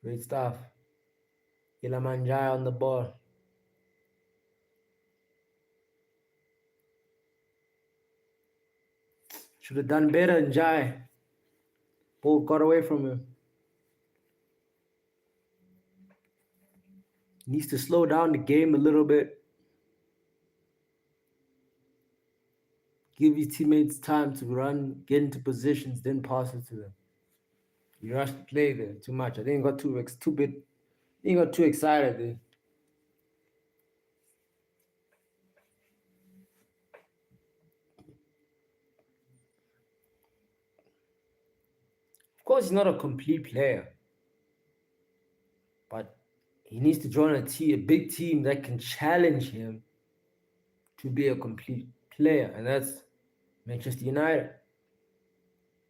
Great stuff. Ilamanjai on the ball. Should have done better, Njai. Ball got away from him. Needs to slow down the game a little bit. Give his teammates time to run, get into positions, then pass it to them. You rushed the play there too much. I think he got too excited there. Of course, he's not a complete player, but he needs to join a big team that can challenge him to be a complete player, and that's Manchester United.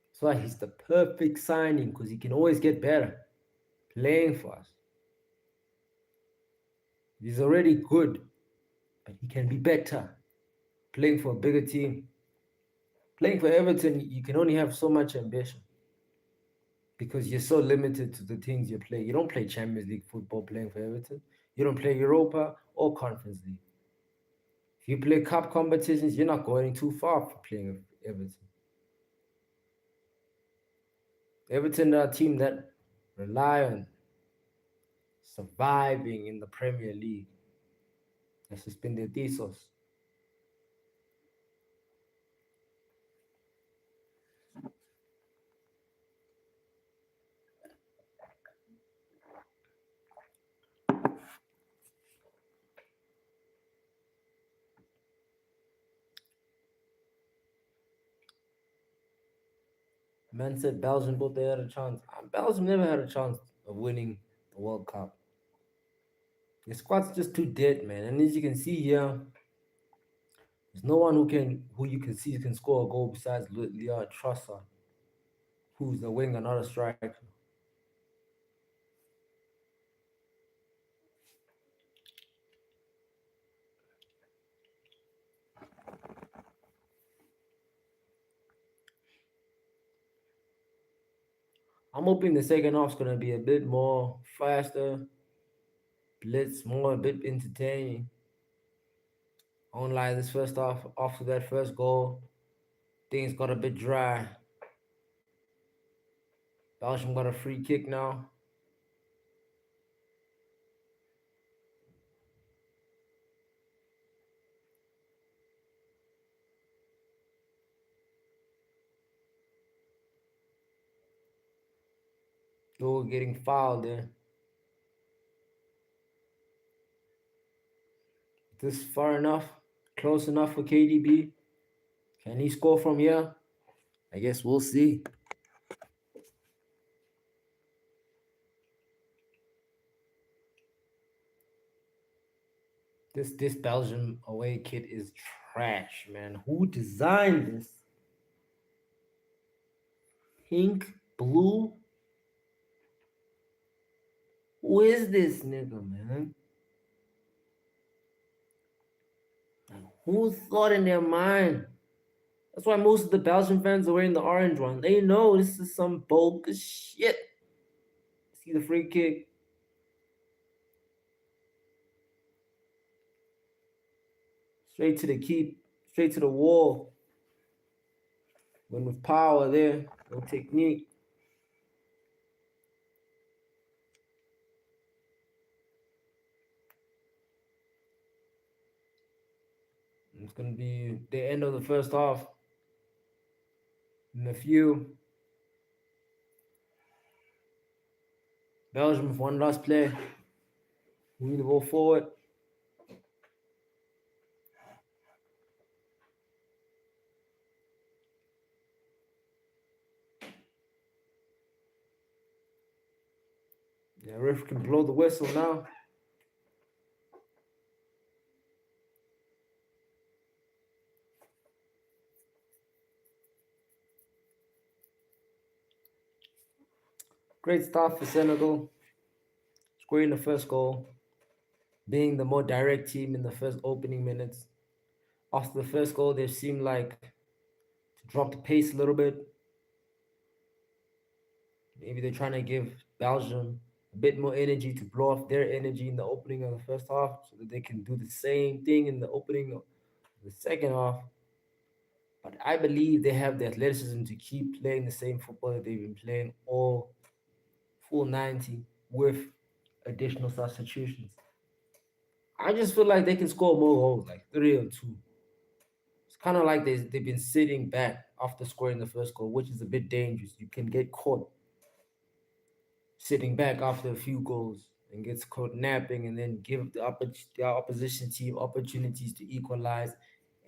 That's why he's the perfect signing, because he can always get better playing for us. He's already good, but he can be better playing for a bigger team. Playing for Everton, you can only have so much ambition because you're so limited to the things you play. You don't play Champions League football playing for Everton. You don't play Europa or Conference League. If you play cup competitions, you're not going too far for playing Everton. Everton are a team that rely on surviving in the Premier League. That's just been their ethos. Man said Belgium thought they had a chance. Belgium never had a chance of winning the World Cup. The squad's just too dead, man. And as you can see here, there's no one who you can see can score a goal besides Leon Trossard, who's a winger, not a striker. I'm hoping the second half's gonna be a bit more faster, blitz, more a bit entertaining. I won't lie, this first half, after that first goal, things got a bit dry. Belgium got a free kick now. Goal getting fouled there. This far enough, close enough for KDB. Can he score from here? I guess we'll see. This Belgium away kit is trash, man. Who designed this? Pink, blue. Who is this nigga, man? Who thought in their mind? That's why most of the Belgian fans are wearing the orange one. They know this is some bogus shit. See the free kick. Straight to the keep, straight to the wall. Went with power there, no technique. It's gonna be the end of the first half. In a few, Belgium with one last play. Moving the ball forward. Yeah, ref can blow the whistle now. Great start for Senegal, scoring the first goal, being the more direct team in the first opening minutes. After the first goal, they seemed like to drop the pace a little bit. Maybe they're trying to give Belgium a bit more energy to blow off their energy in the opening of the first half so that they can do the same thing in the opening of the second half. But I believe they have the athleticism to keep playing the same football that they've been playing all full 90 with additional substitutions. I just feel like they can score more goals, like 3 or 2. It's kind of like they've been sitting back after scoring the first goal, which is a bit dangerous. You can get caught sitting back after a few goals and gets caught napping and then give the opposition team opportunities to equalize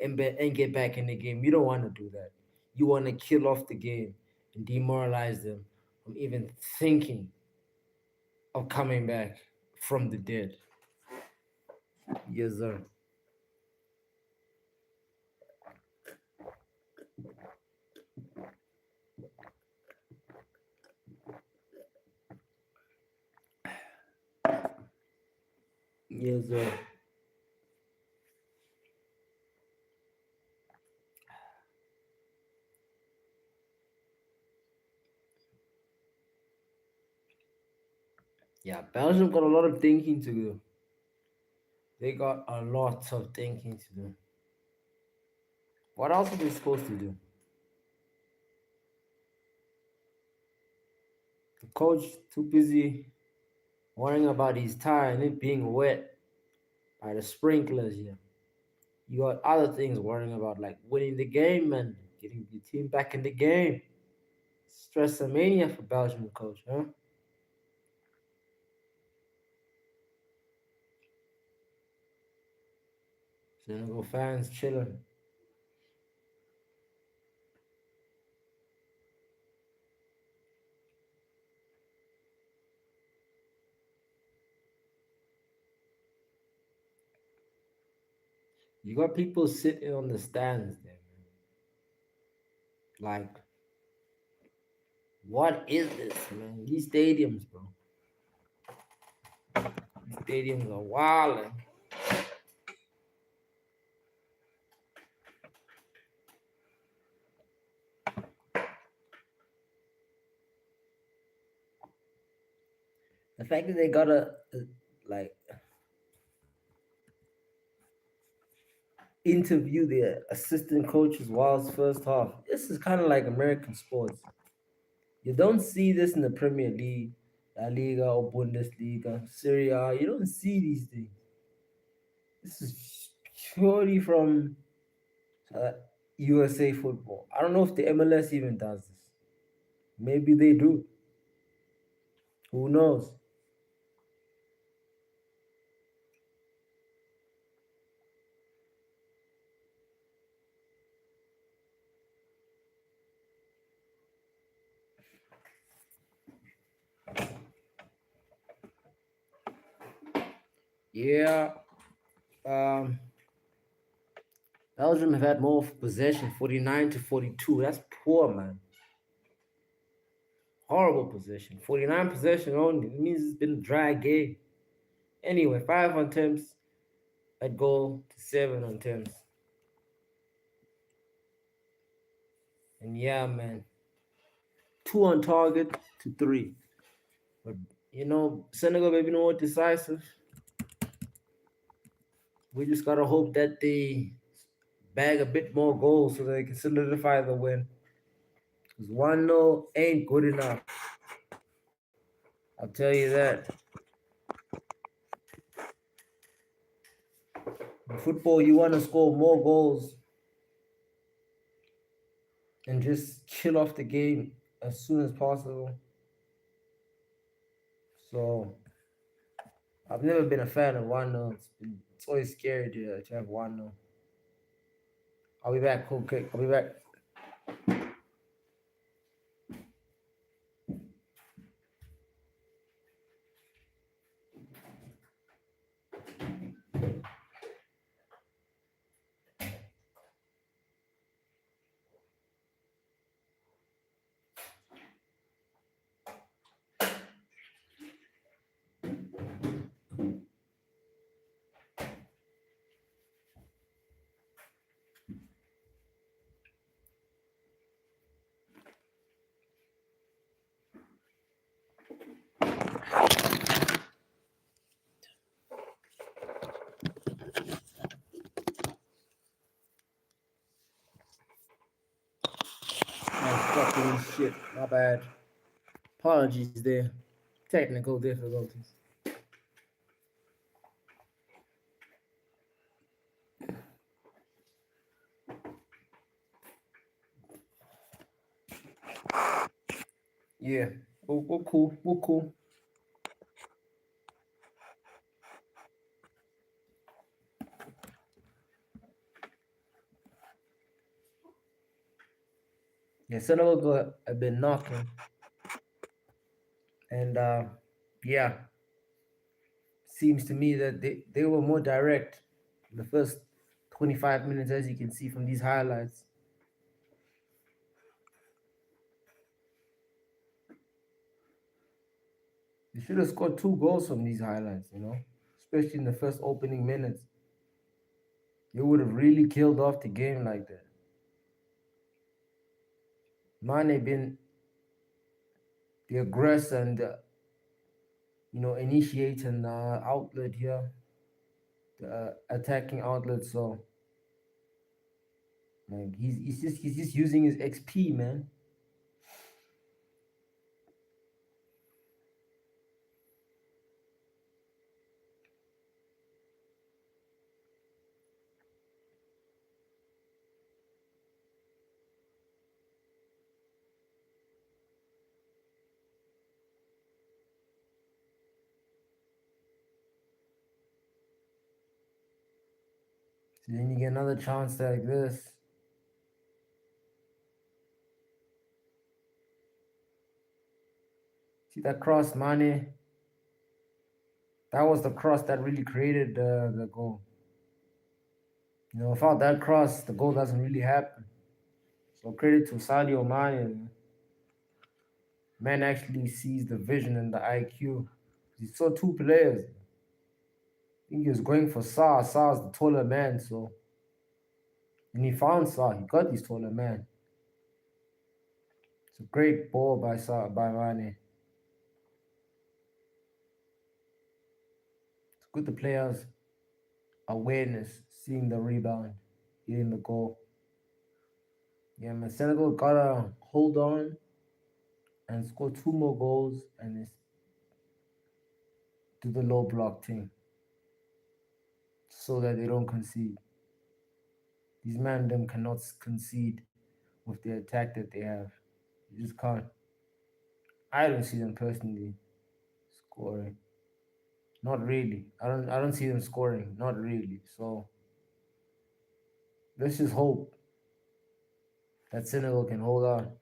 and get back in the game. You don't want to do that. You want to kill off the game and demoralize them from even thinking of coming back from the dead. Yes, sir. Yes, sir. Yeah, Belgium got a lot of thinking to do. They got a lot of thinking to do. What else are they supposed to do? The coach too busy worrying about his tire and it being wet by the sprinklers here. You got other things worrying about, like winning the game and getting your team back in the game. Stressomania for Belgium coach, huh? Senegal fans chilling. You got people sitting on the stands there, man. Like, what is this, man? These stadiums, bro. These stadiums are wild. The fact that they gotta like interview their assistant coaches while it's first half. This is kind of like American sports. You don't see this in the Premier League, La Liga or Bundesliga, Serie A. You don't see these things. This is purely from uh, USA football. I don't know if the MLS even does this. Maybe they do. Who knows? Yeah. Um, Belgium have had more possession, 49-42. That's poor, man. Horrible possession. 49 possession only. It means it's been a dry game. Anyway, 5 attempts at goal to 7 attempts. And yeah, man. 2 on target to 3. But Senegal maybe more decisive. We just gotta hope that they bag a bit more goals so they can solidify the win. Because 1-0 ain't good enough. I'll tell you that. In football, you want to score more goals and just kill off the game as soon as possible. So I've never been a fan of 1-0. It's always scary to have 1-0. I'll be back. Okay, I'll be back. Oh, fucking shit. My bad. Apologies there. Technical difficulties. Yeah, we're cool. We're cool. Yeah, Senegal have been knocking, and yeah, seems to me that they were more direct in the first 25 minutes, as you can see from these highlights. They should have scored 2 goals from these highlights, especially in the first opening minutes. They would have really killed off the game like that. Mane been the aggressor and initiating outlet here, the attacking outlet. So like he's just using his XP, man. So then you get another chance like this. See that cross, Mane? That was the cross that really created the goal. Without that cross, the goal doesn't really happen. So credit to Sadio Mane. Man actually sees the vision and the IQ. He saw 2 players. I think he was going for Sa. Sa's the taller man, so and he found Sa. He got his taller man. It's a great ball by Mane. It's good the players' awareness, seeing the rebound, hitting the goal. Yeah, man, Senegal gotta hold on and score 2 more goals and do the low block thing so that they don't concede. These men them cannot concede with the attack that they have. You just can't. I don't see them personally scoring. Not really. I don't see them scoring. Not really. So let's just hope that Senegal can hold on.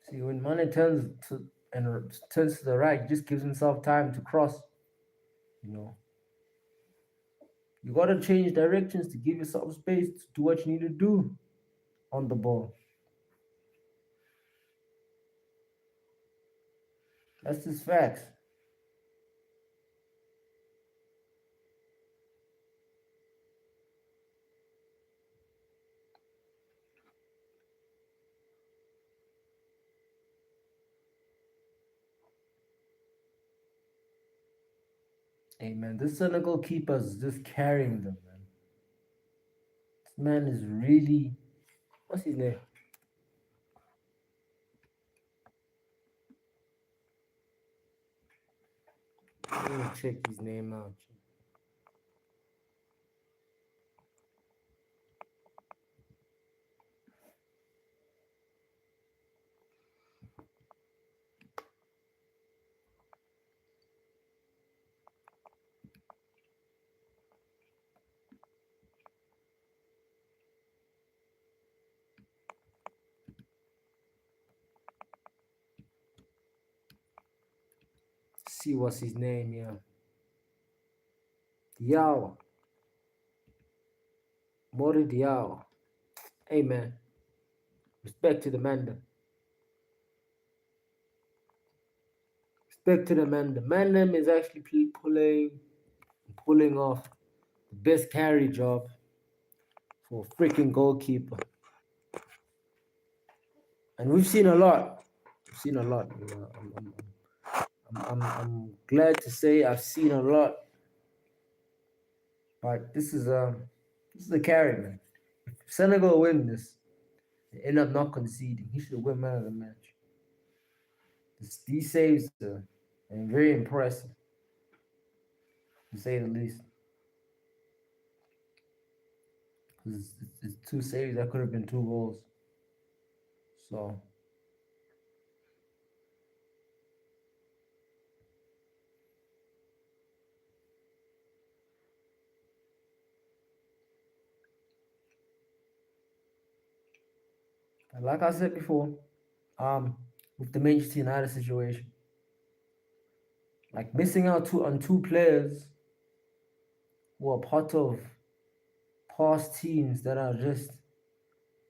See, when Mane turns to the right, he just gives himself time to cross. You know, you gotta change directions to give yourself space to do what you need to do on the ball. That's just facts. Hey man, this Senegal keeper's just carrying them, man. This man is really, what's his name? Let me check his name out. See what's his name, yeah. Diao. Mori Diao. Hey man, respect to the man. Respect to the man. The man them is actually pulling off the best carry job for a freaking goalkeeper. And we've seen a lot. We've seen a lot. You know, I'm glad to say I've seen a lot. But this is a carry, man. If Senegal win this, they end up not conceding. He should win man of the match. These saves are very impressive, to say the least. It's two saves that could have been two goals. So like I said before, with the Manchester United situation, like missing out on two players who are part of past teams that are just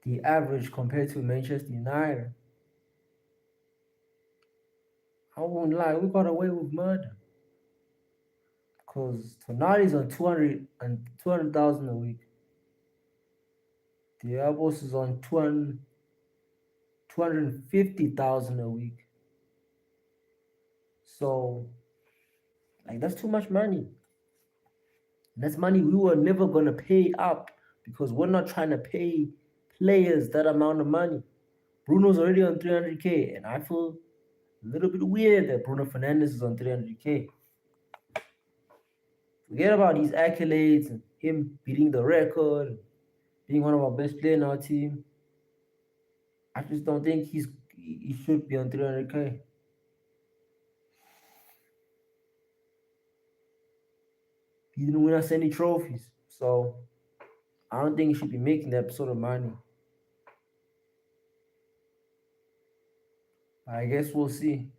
the average compared to Manchester United. I won't lie, we got away with murder. Because Tonali's on 200,000 a week. Diabos is on 250,000 a week. So, like, that's too much money. And that's money we were never going to pay up because we're not trying to pay players that amount of money. Bruno's already on 300K, and I feel a little bit weird that Bruno Fernandes is on 300K. Forget about his accolades and him beating the record, being one of our best players in our team. I just don't think he should be on 300K. He didn't win us any trophies, so I don't think he should be making that sort of money. I guess we'll see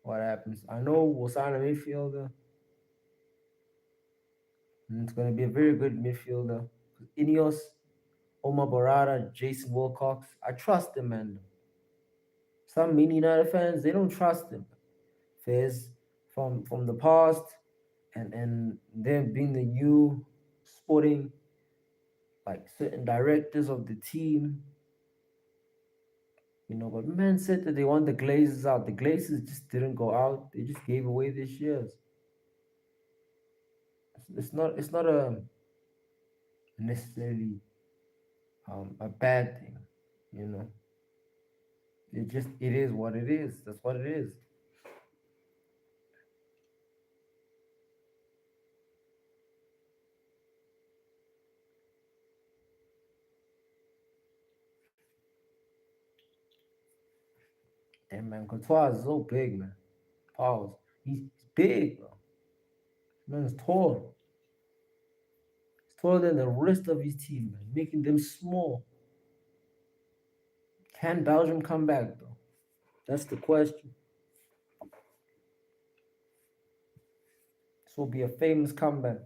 what happens. I know we'll sign a midfielder, and it's going to be a very good midfielder. Ineos, Omar Barada, Jason Wilcox, I trust them, man. Some mini United fans, they don't trust them. Fairs from the past, and them being the new sporting, like certain directors of the team. But man said that they want the Glazers out. The Glazers just didn't go out. They just gave away their shares. It's not a necessarily a bad thing, you know. It is what it is. That's what it is. And man, Courtois is so big, man. Pause. He's big, bro. Man's tall. He's taller than the rest of his team, man, making them small. Can Belgium come back, though? That's the question. This will be a famous comeback.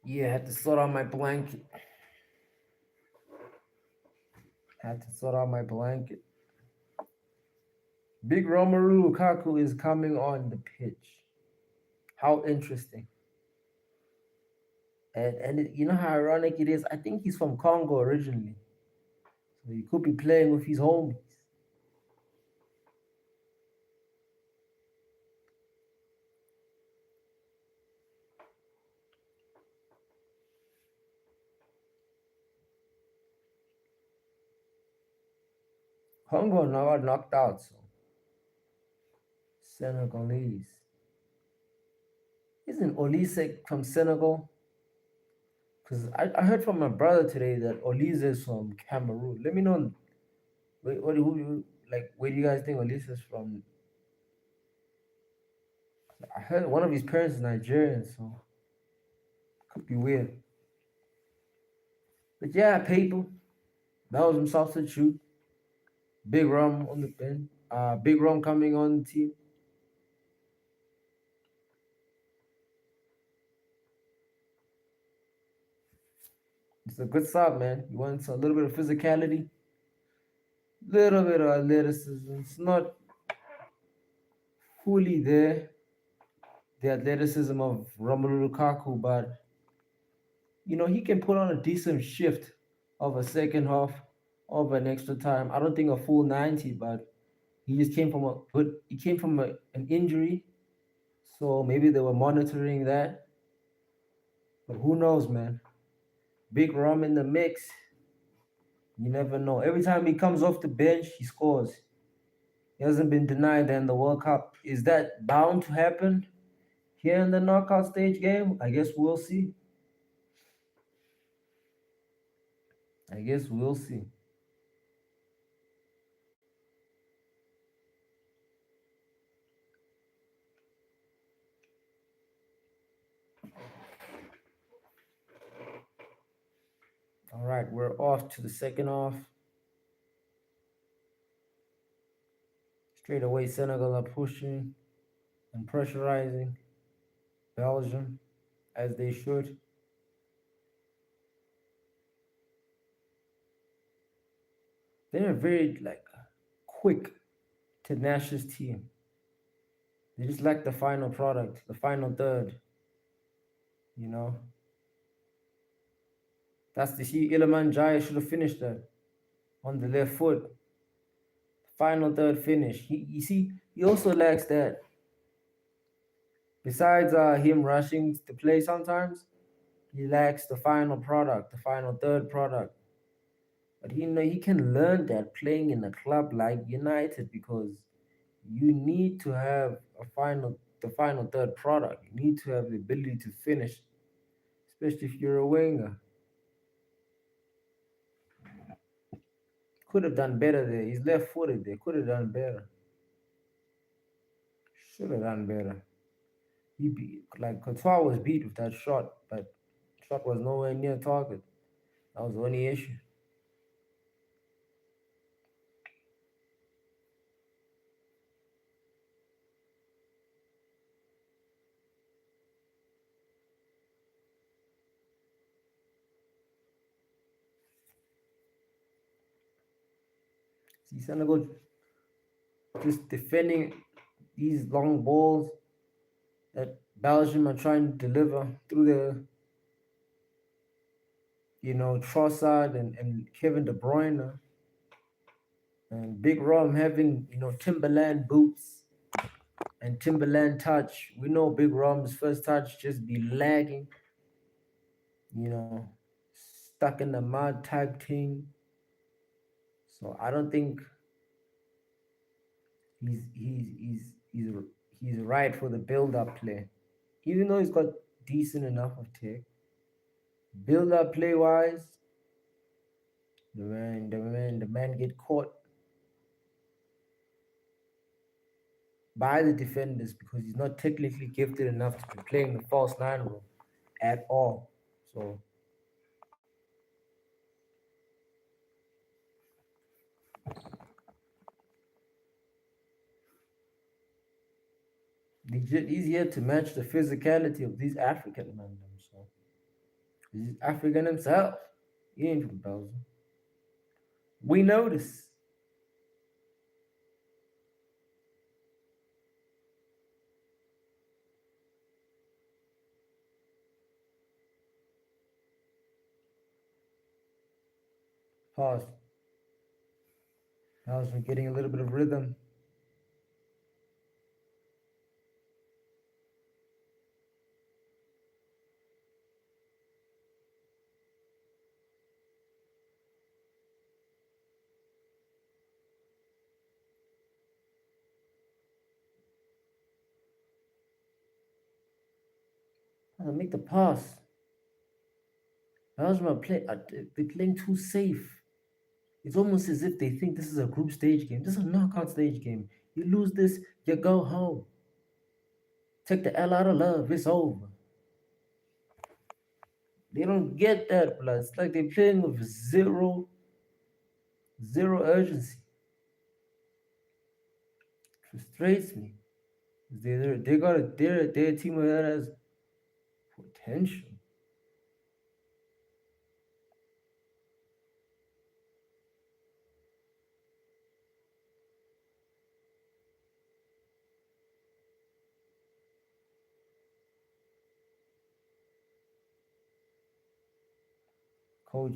Yeah, I had to sort out my blanket. Big Romelu Lukaku is coming on the pitch. How interesting. And you know how ironic it is? I think he's from Congo originally. So he could be playing with his homies. Congo now got knocked out, so Senegalese. Isn't Olise from Senegal? Because I heard from my brother today that Olise is from Cameroon. Let me know. Where do you guys think Olise is from? I heard one of his parents is Nigerian, so could be weird. But yeah, people, Belgium substitute. Big Rum on the bench. Big Rum coming on the team. It's a good start, man. You want a little bit of physicality, little bit of athleticism. It's not fully there, the athleticism of Romelu Lukaku, but he can put on a decent shift of a second half of an extra time. I don't think a full 90, but he just came from an injury, so maybe they were monitoring that. But who knows, man? Big Rum in the mix. You never know. Every time he comes off the bench, he scores. He hasn't been denied that in the World Cup. Is that bound to happen here in the knockout stage game? I guess we'll see. I guess we'll see. All right, we're off to the second half. Straight away, Senegal are pushing and pressurizing Belgium as they should. They're a very quick, tenacious team. They just like the final product, the final third. You know, that's the Iliman Jaya should have finished that on the left foot. Final third finish. You see, he also lacks that. Besides him rushing to play sometimes, he lacks the final product, the final third product. But he can learn that playing in a club like United, because you need to have the final third product. You need to have the ability to finish, especially if you're a winger. Could have done better there. He's left footed there. Could have done better. Should have done better. Courtois was beat with that shot, but shot was nowhere near target. That was the only issue. See Senegal just defending these long balls that Belgium are trying to deliver through Trossard and Kevin De Bruyne, and Big Rom having Timberland boots and Timberland touch. We know Big Rom's first touch just be lagging, you know, stuck in the mud type thing. So I don't think he's right for the build-up play. Even though he's got decent enough of tech, build-up play-wise, the man get caught by the defenders because he's not technically gifted enough to be playing the false nine role at all. So it's easier to match the physicality of these African men. So he's African himself. He ain't from Belgium. We notice. Pause. Belgium getting a little bit of rhythm. Make the pass. Belgium they're playing too safe. It's almost as if they think this is a group stage game. This is a knockout stage game. You lose this, you go home. Take the L out of love. It's over. They don't get that, blood. It's like they're playing with zero urgency. Frustrates me. They're a team that has potential.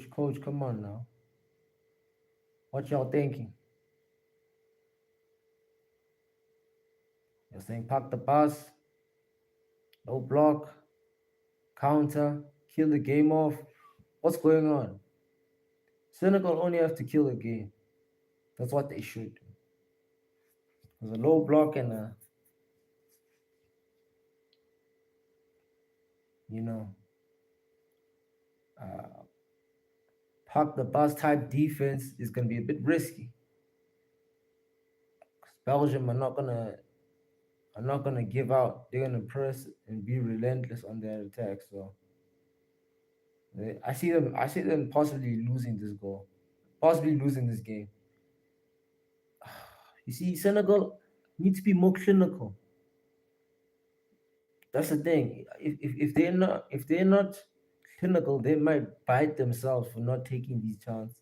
Coach, come on now. What y'all thinking? You're saying park the bus, no block, counter, kill the game off. What's going on? Senegal only have to kill the game. That's what they should do. There's a low block and a, you know, uh, park the bus type defense is going to be a bit risky. Belgium are not gonna give out. They're gonna press and be relentless on their attack. So I see them possibly losing this goal, possibly losing this game. You see, Senegal need to be more clinical. That's the thing. If they're not clinical, they might bite themselves for not taking these chances.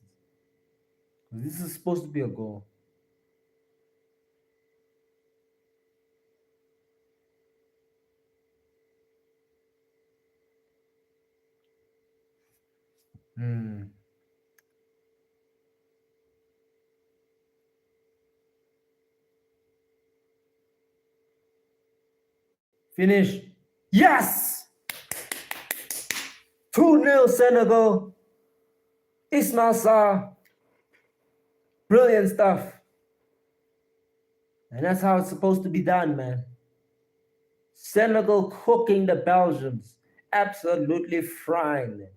This is supposed to be a goal. Hmm. Finish. Yes! 2-0 Senegal. Ismail Sarr. Brilliant stuff. And that's how it's supposed to be done, man. Senegal cooking the Belgians. Absolutely frying them.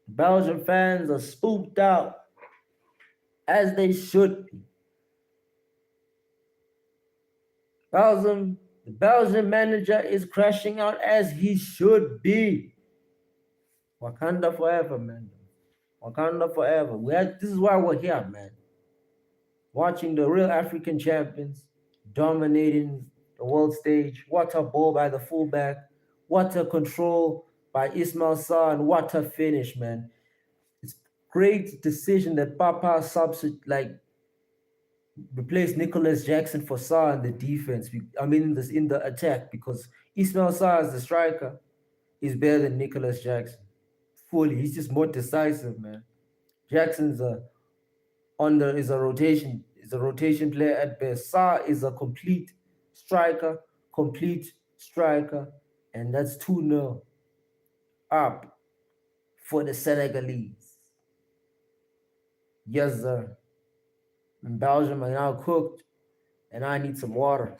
Belgian fans are spooked out, as they should be. The Belgian manager is crashing out as he should be. Wakanda forever, man. Wakanda forever. This is why we're here, man. Watching the real African champions dominating the world stage. What a ball by the fullback. What a control by Ismail Sarr, and what a finish, man. It's great decision that Papa replaced Nicholas Jackson for Sarr in the defense. I mean, this in the attack, because Ismail Sarr as the striker is better than Nicholas Jackson. Fully, he's just more decisive, man. Jackson's is a rotation player at best. Sarr is a complete striker, and that's 2-0 up for the Senegalese. Yes, sir. And Belgium are now cooked, and I need some water.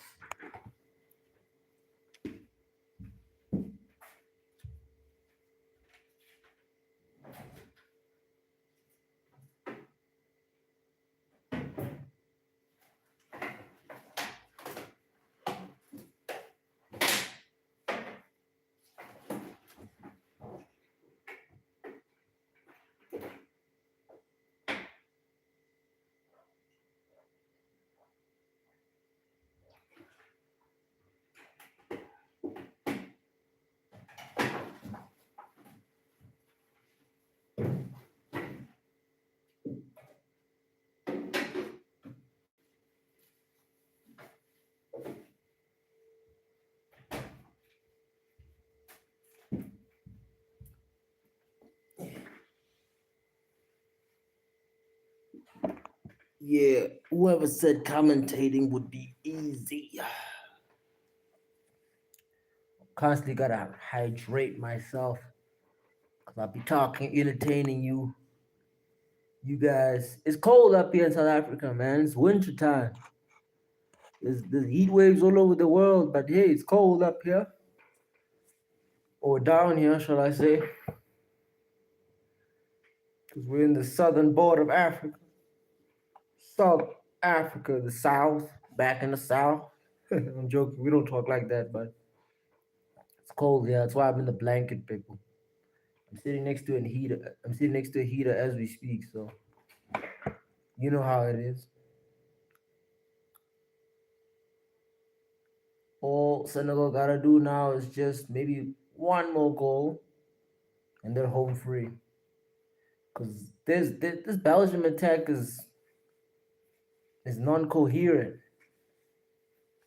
Yeah, whoever said commentating would be easy. Constantly gotta hydrate myself because I'll be talking, entertaining you. You guys, it's cold up here in South Africa, man. It's winter time. There's heat waves all over the world, but hey, it's cold up here. Or down here, shall I say. Because we're in the southern border of Africa. South Africa, the south, back in the south. I'm joking, we don't talk like that, but it's cold here. That's why I'm in the blanket, people. I'm sitting next to a heater. I'm sitting next to a heater as we speak, so you know how it is. All Senegal gotta do now is just maybe one more goal, and they're home free. Cause this Belgium attack is non-coherent,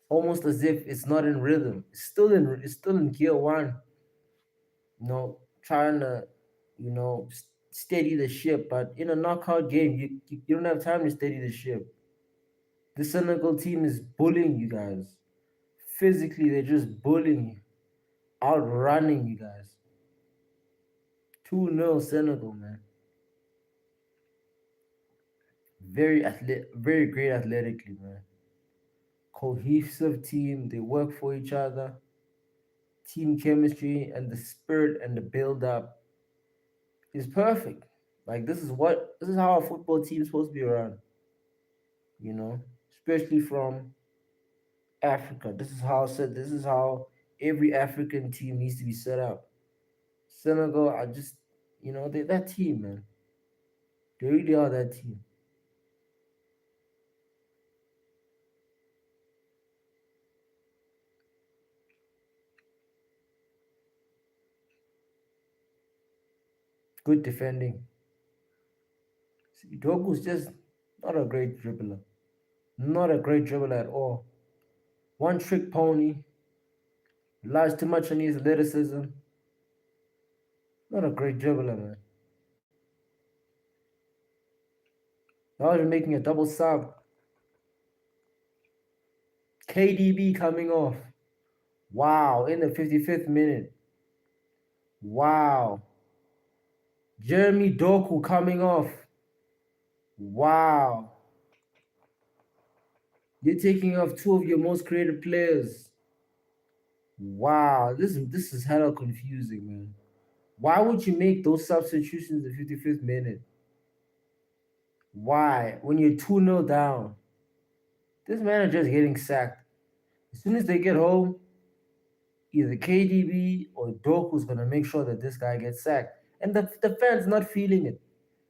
almost as if it's not in rhythm. It's still in gear one. Trying to steady the ship, but in a knockout game, you don't have time to steady the ship. The Senegal team is bullying you guys. Physically, they're just bullying you, outrunning you guys. 2-0 Senegal, man. Very great athletically, man. Cohesive team, they work for each other. Team chemistry and the spirit and the build up is perfect. Like this is how a football team is supposed to be run, you know, especially from Africa. This is how every African team needs to be set up. Senegal, I just they that team, man. They really are that team. Good defending. See, Dogu's just not a great dribbler. Not a great dribbler at all. One trick pony, relies too much on his athleticism. Not a great dribbler, man. Now you're making a double sub. KDB coming off. Wow, in the 55th minute. Wow. Jeremy Doku coming off. Wow. You're taking off two of your most creative players. Wow. This is hella confusing, man. Why would you make those substitutions in the 55th minute? Why? When you're 2-0 down. This manager is getting sacked. As soon as they get home, either KDB or Doku's gonna make sure that this guy gets sacked. And the fans not feeling it.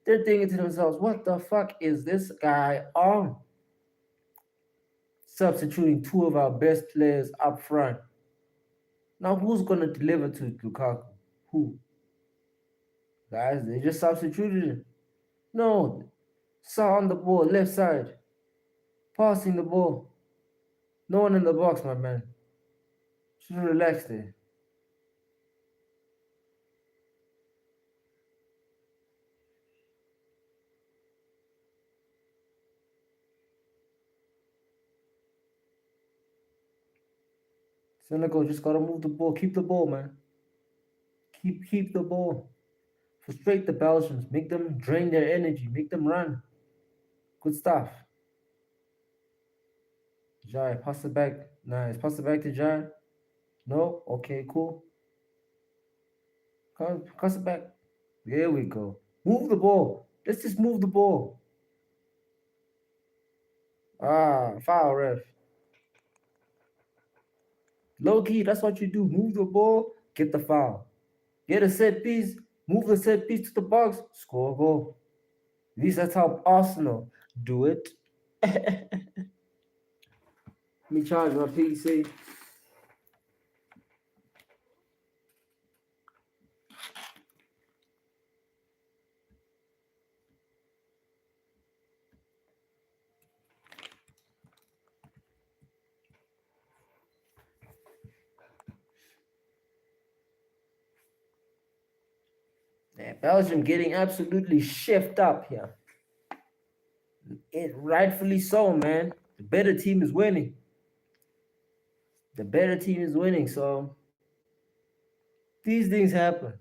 They're thinking to themselves, what the fuck is this guy on? Substituting two of our best players up front. Now who's gonna deliver to Lukaku? Who? Guys, they just substituted him. No. Saw on the ball, left side. Passing the ball. No one in the box, my man. Should relax there. Senegal just gotta move the ball. Keep the ball, man. Keep the ball. Frustrate the Belgians. Make them drain their energy. Make them run. Good stuff. Jai, pass it back. Nice. Pass it back to Jai. No? Okay, cool. Pass it back. There we go. Move the ball. Let's just move the ball. Foul, ref. Low key, that's what you do. Move the ball, get the foul. Get a set piece, move the set piece to the box, score a goal. At least that's how Arsenal do it. Let me charge my PC. Yeah, Belgium getting absolutely shift up here. It rightfully so, man. The better team is winning. The better team is winning. So these things happen.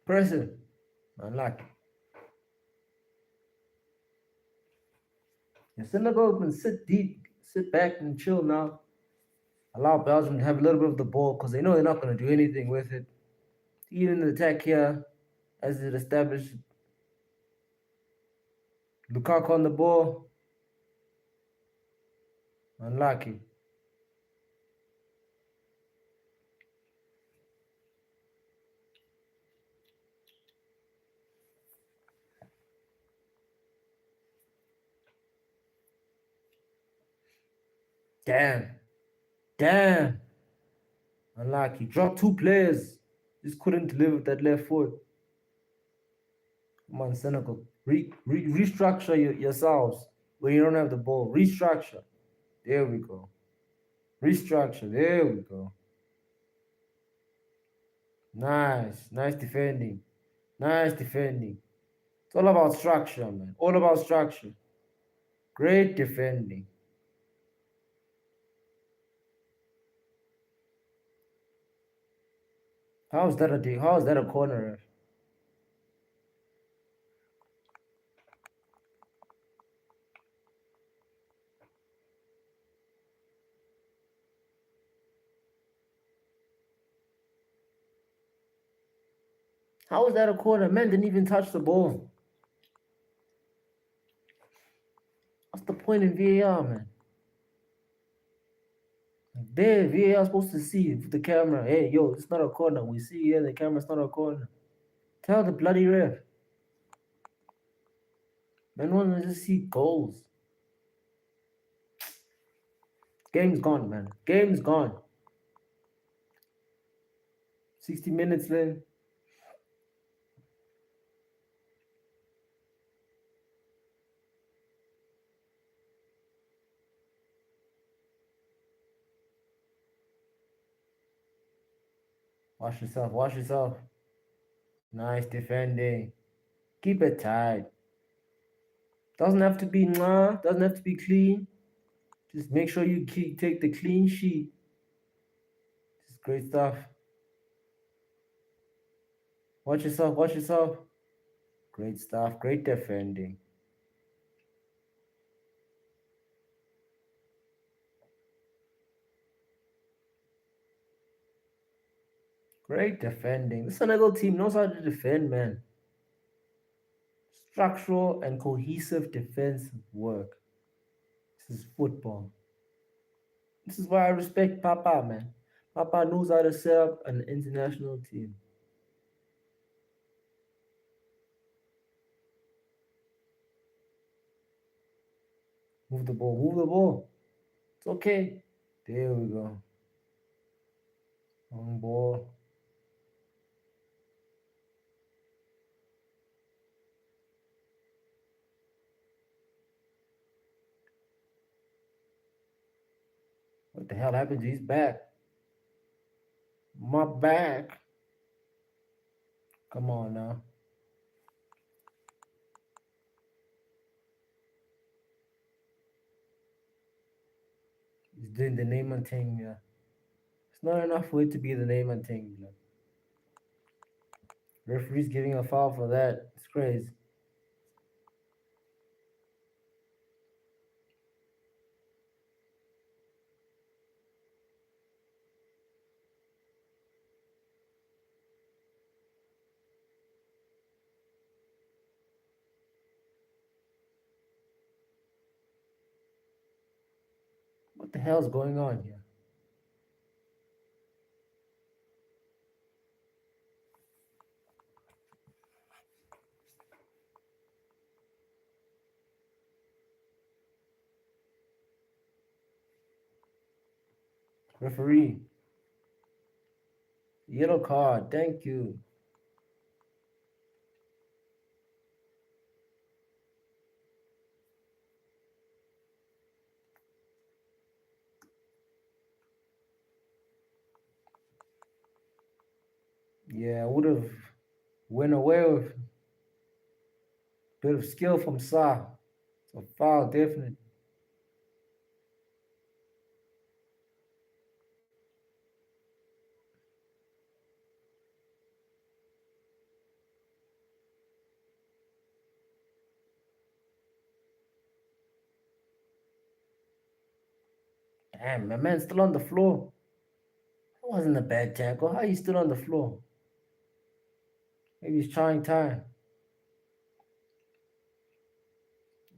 Person, unlucky. And Senegal can sit deep, sit back and chill now. Allow Belgium to have a little bit of the ball because they know they're not going to do anything with it. Even the attack here, as it established, Lukaku on the ball, unlucky. Damn, damn, unlucky. Dropped two players, just couldn't deliver with that left foot. Come on, Senegal. Restructure yourselves when you don't have the ball. Restructure. There we go. Restructure. There we go. Nice. Nice defending. Nice defending. It's all about structure, man. All about structure. Great defending. How's that a How is that a corner? How is that a corner? Man didn't even touch the ball. What's the point in VAR, man? There, VAR is supposed to see with the camera. Hey, yo, it's not a corner. We see here the camera's not a corner. Tell the bloody ref. Man, want to just see goals. Game's gone, man. Game's gone. 60 minutes, man. Wash yourself. Wash yourself. Nice defending. Keep it tight. Doesn't have to be nah. Doesn't have to be clean. Just make sure you take the clean sheet. This is great stuff. Watch yourself. Watch yourself. Great stuff. Great defending. Great defending. The Senegal team knows how to defend, man. Structural and cohesive defense work. This is football. This is why I respect Papa, man. Papa knows how to set up an international team. Move the ball. Move the ball. It's okay. There we go. On ball. What the hell happened to his back? My back. Come on now. He's doing the name and thing. Yeah. It's not enough for it to be the name and thing. You know. Referee's giving a foul for that. It's crazy. What the hell's going on here? Referee. Yellow card. Thank you. Yeah, I would have went away with a bit of skill from Sa. So foul, definitely. Damn, my man's still on the floor. That wasn't a bad tackle. How you still on the floor? Maybe he's trying time.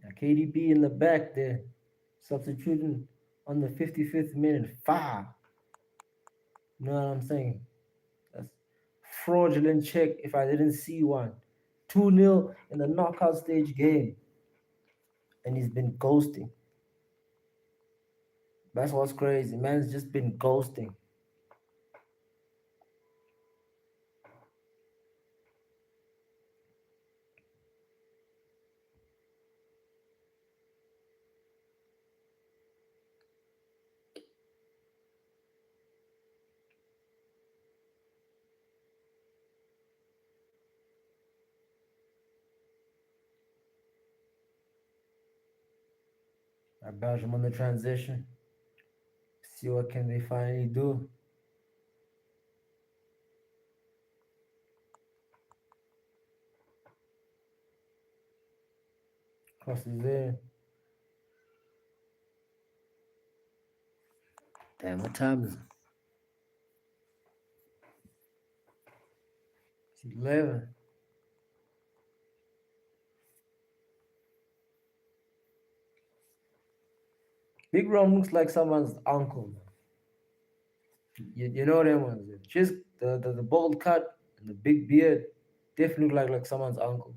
Now KDB in the back there, substituting on the 55th minute. Foul. You know what I'm saying? That's fraudulent check if I didn't see one. 2-0 in the knockout stage game. And he's been ghosting. That's what's crazy. Man's just been ghosting. Belgium on the transition. See what can they finally do. Crosses in. Damn, what time is it? It's 11. Big Ron looks like someone's uncle. You know them ones. Just the bold cut and the big beard definitely look like someone's uncle.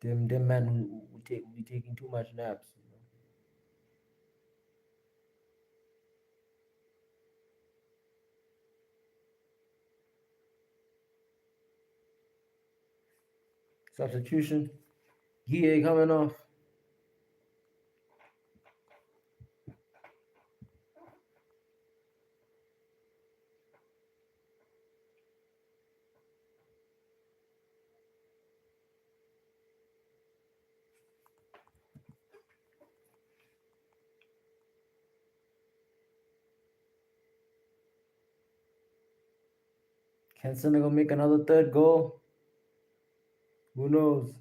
Them men who be taking too much naps. Substitution. Guille coming off. Can Senegal make another third goal? Who knows?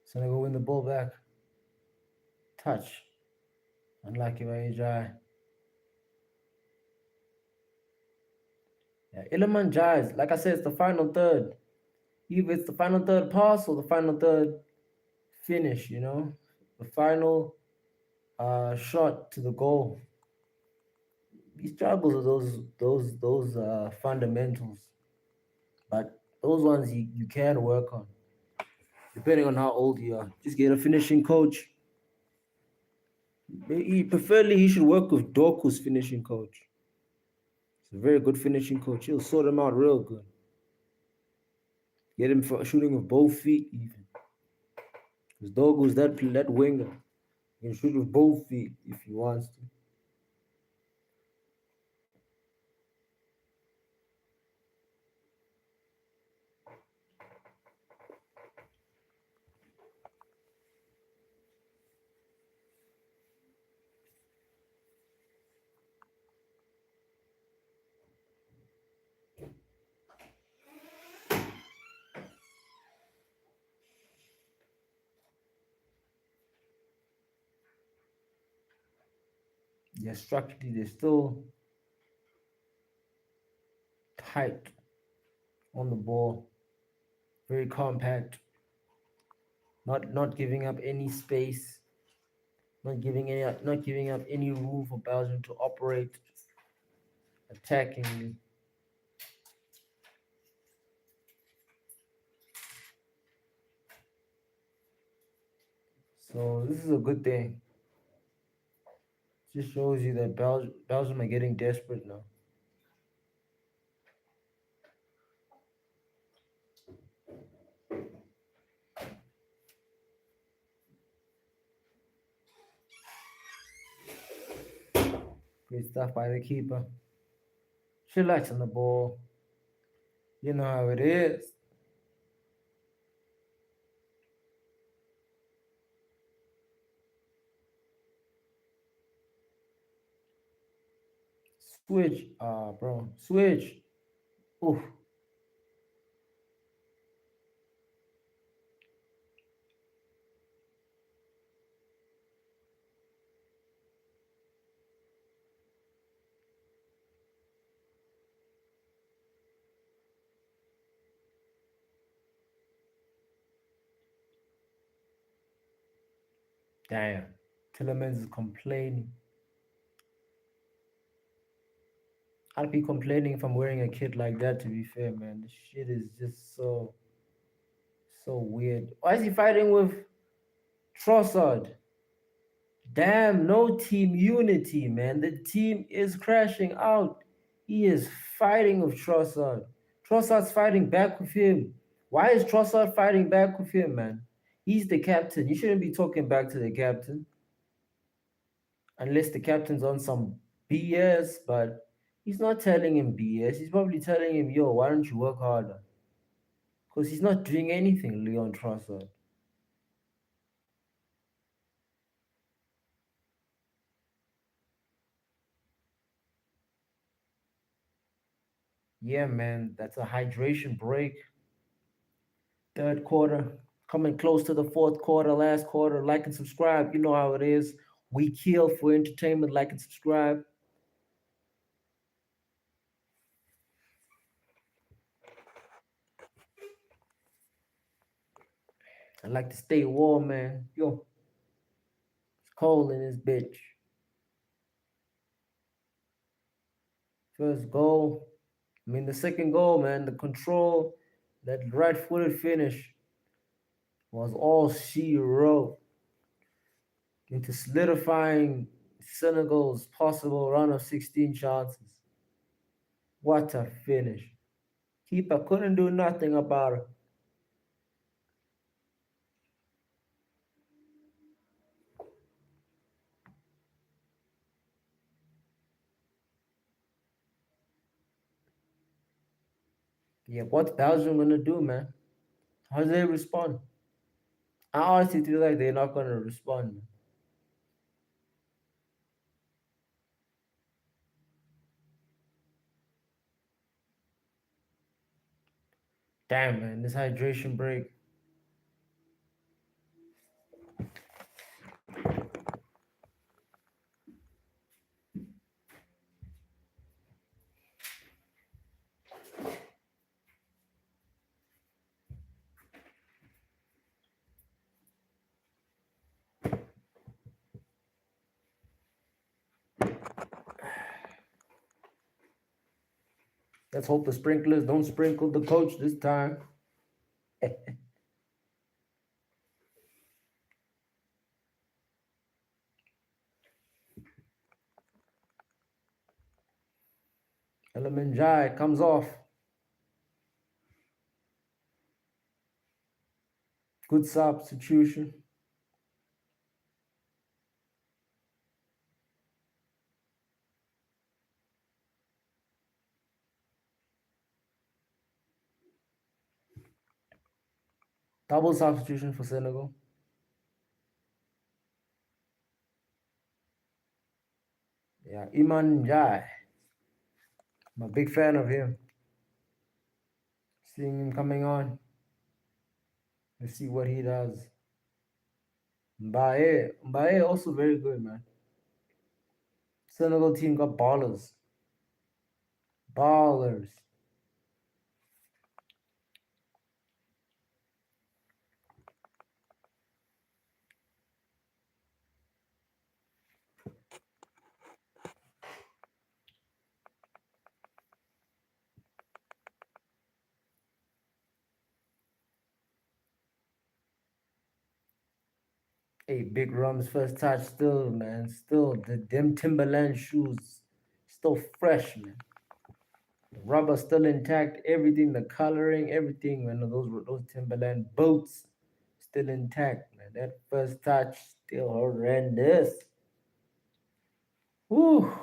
Senegal win the ball back. Touch. Unlucky by Ajay. Yeah, Iliman Jais. Like I said, it's the final third. Either it's the final third pass or the final third finish, you know? The final shot to the goal. He struggles with those fundamentals. But those ones you can work on. Depending on how old you are. Just get a finishing coach. Preferably he should work with Doku's finishing coach. He's a very good finishing coach. He'll sort him out real good. Get him for shooting with both feet even. Because Doku's that winger. He can shoot with both feet if he wants to. Yeah, structurally they're still tight on the ball. Very compact. Not giving up any space. not giving up any room for Belgium to operate attackingly. So this is a good thing. Just shows you that Belgium are getting desperate now. Great stuff by the keeper. Chillax on the ball. You know how it is. Switch. Bro. Switch. Oof. Damn. Tillemans is complaining. I'd be complaining if I'm wearing a kit like that, to be fair, man. This shit is just so weird. Why is he fighting with Trossard? Damn, no team unity, man. The team is crashing out. He is fighting with Trossard. Trossard's fighting back with him. Why is Trossard fighting back with him, man? He's the captain. You shouldn't be talking back to the captain. Unless the captain's on some BS, but he's not telling him BS. He's probably telling him, yo, why don't you work harder? Because he's not doing anything, Leon Trossard. Yeah, man, that's a hydration break. Third quarter, coming close to the fourth quarter, last quarter. Like and subscribe. You know how it is. We kill for entertainment. Like and subscribe. I like to stay warm, man. Yo, it's cold in this bitch. First goal. I mean, the second goal, man, the control, that right footed finish was all she wrote into solidifying Senegal's possible run of 16 chances. What a finish. Keeper couldn't do nothing about it. Yeah, what's Belgium gonna do, man? How do they respond? I honestly feel like they're not gonna respond. Damn, man, this hydration break. Let's hope the sprinklers don't sprinkle the coach this time. Elemenjai comes off. Good substitution. Double substitution for Senegal. Yeah, Iman Jai. I'm a big fan of him. Seeing him coming on. Let's see what he does. Mbaye also very good, man. Senegal team got ballers. Ballers. Hey, Big Rum's first touch still, man. Still, them Timberland shoes still fresh, man. The rubber still intact. Everything, the coloring, everything, man. Those Timberland boots still intact, man. That first touch still horrendous. Whew.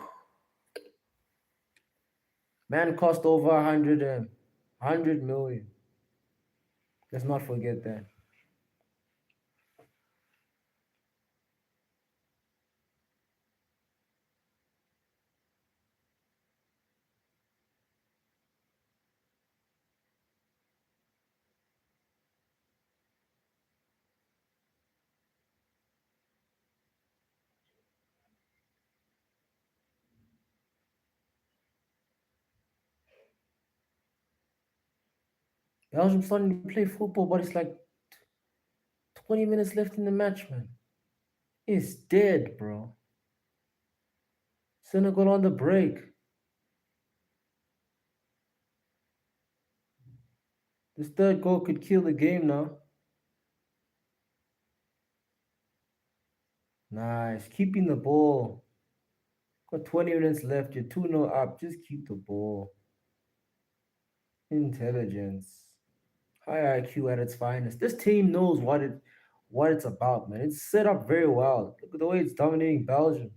Man cost over 100 million. Let's not forget that. Belgium starting to play football, but it's like 20 minutes left in the match, man. It's dead, bro. Senegal on the break. This third goal could kill the game now. Nice. Keeping the ball. Got 20 minutes left. You're 2-0 up. Just keep the ball. Intelligence. High IQ at its finest. This team knows what it's about, man. It's set up very well. Look at the way it's dominating Belgium.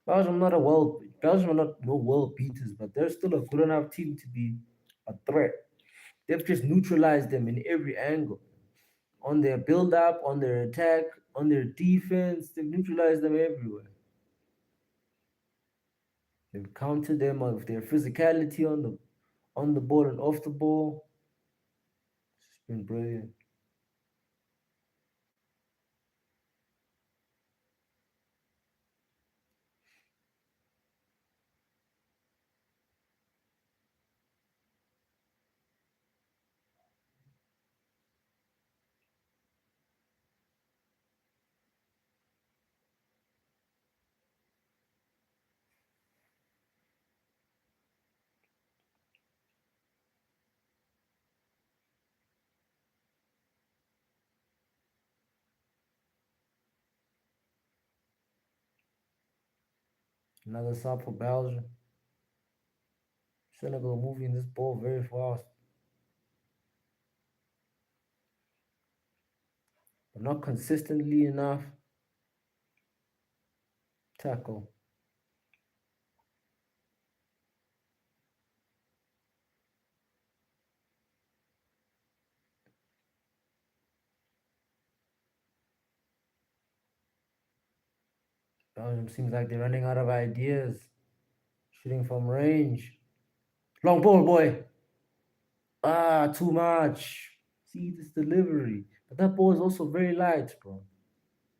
Belgium are not no world beaters, but they're still a good enough team to be a threat. They've just neutralized them in every angle. On their build up, on their attack, on their defense, they've neutralized them everywhere. They've countered them of their physicality on the ball and off the ball. It's been brilliant. Another sub for Belgium. Senegal moving this ball very fast, but not consistently enough. Tackle. Belgium seems like they're running out of ideas. Shooting from range. Long ball, boy. Ah, too much. See this delivery. But that ball is also very light, bro.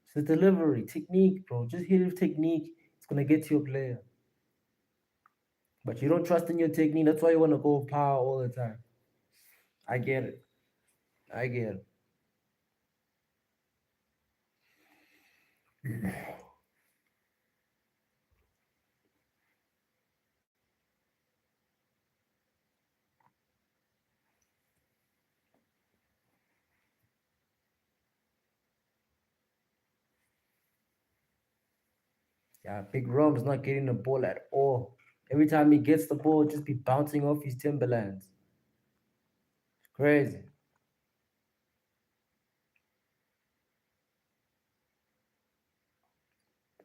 It's the delivery, technique, bro. Just hit it with technique. It's gonna get to your player. But you don't trust in your technique. That's why you want to go power all the time. I get it. I get it. Yeah, Big Rom's not getting the ball at all. Every time he gets the ball, just be bouncing off his Timberlands. It's crazy.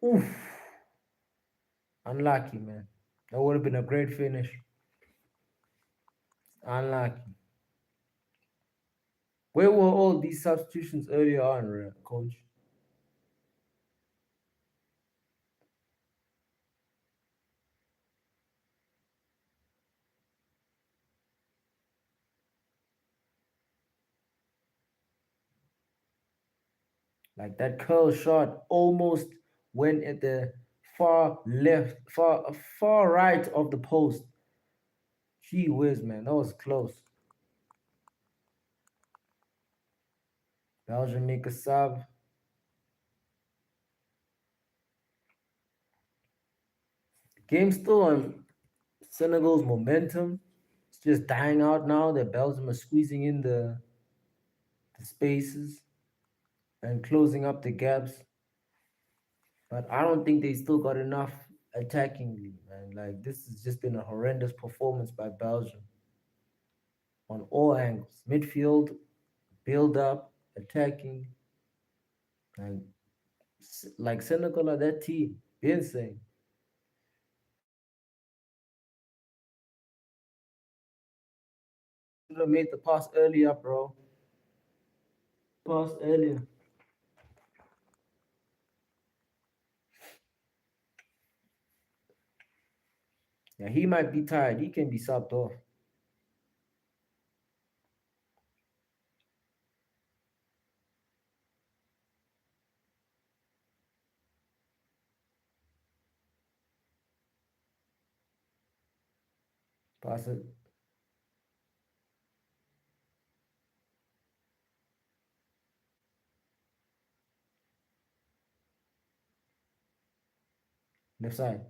Oof. Unlucky, man. That would have been a great finish. Unlucky. Where were all these substitutions earlier on, coach? Like that curl shot almost went at the far left, far right of the post. Gee whiz, man, that was close. Belgium make a sub. Game still on Senegal's momentum. It's just dying out now that Belgium is squeezing in the spaces. and closing up the gaps. But I don't think they still got enough attackingly, man. Like this has just been a horrendous performance by Belgium on all angles. Midfield, build up, attacking, and like Senegal are that team. Insane. Should have made the pass earlier, bro. Pass earlier. Yeah, he might be tired. He can be subbed off. Pass it. Left side.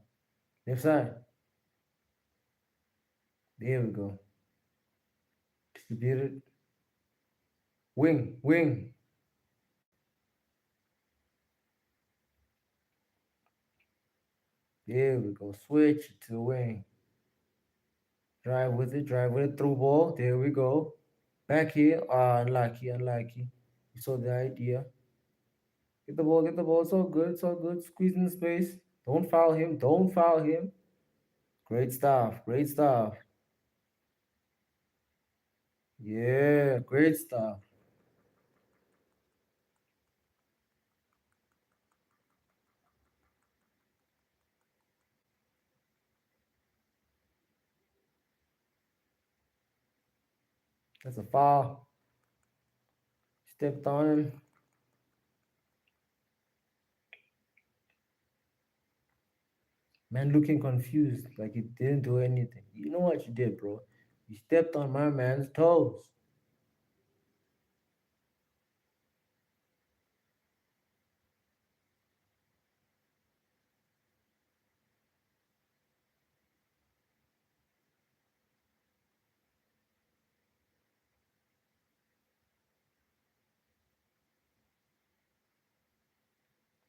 Left side. There we go. Distributed. Wing. Wing. There we go. Switch to wing. Drive with it. Drive with it. Through ball. There we go. Back here. Ah, unlucky. Unlucky. You saw the idea. Get the ball. Get the ball. It's all good. It's all good. Squeeze in the space. Don't foul him. Don't foul him. Great stuff. Great stuff. Yeah. Great stuff. That's a foul. Stepped on him. Man looking confused, like he didn't do anything. You know what you did, bro? You stepped on my man's toes.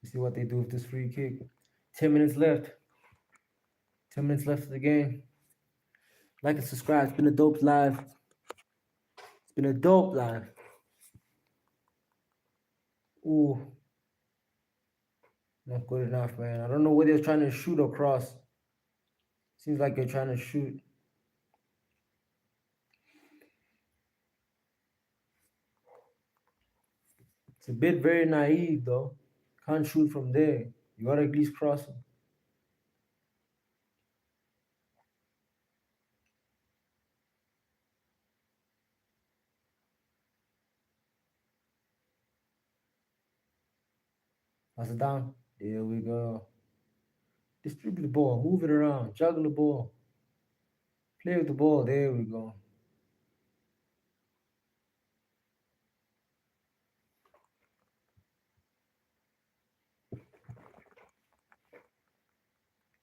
You see what they do with this free kick. 10 minutes left. 10 minutes left of the game. Like and subscribe. It's been a dope live. It's been a dope live. Ooh, not good enough, man. I don't know what they're trying to shoot across. Seems like they're trying to shoot. It's a bit very naive, though. Can't shoot from there. You gotta at least cross them. Pass it down. There we go. Distribute the ball. Move it around. Juggle the ball. Play with the ball. There we go.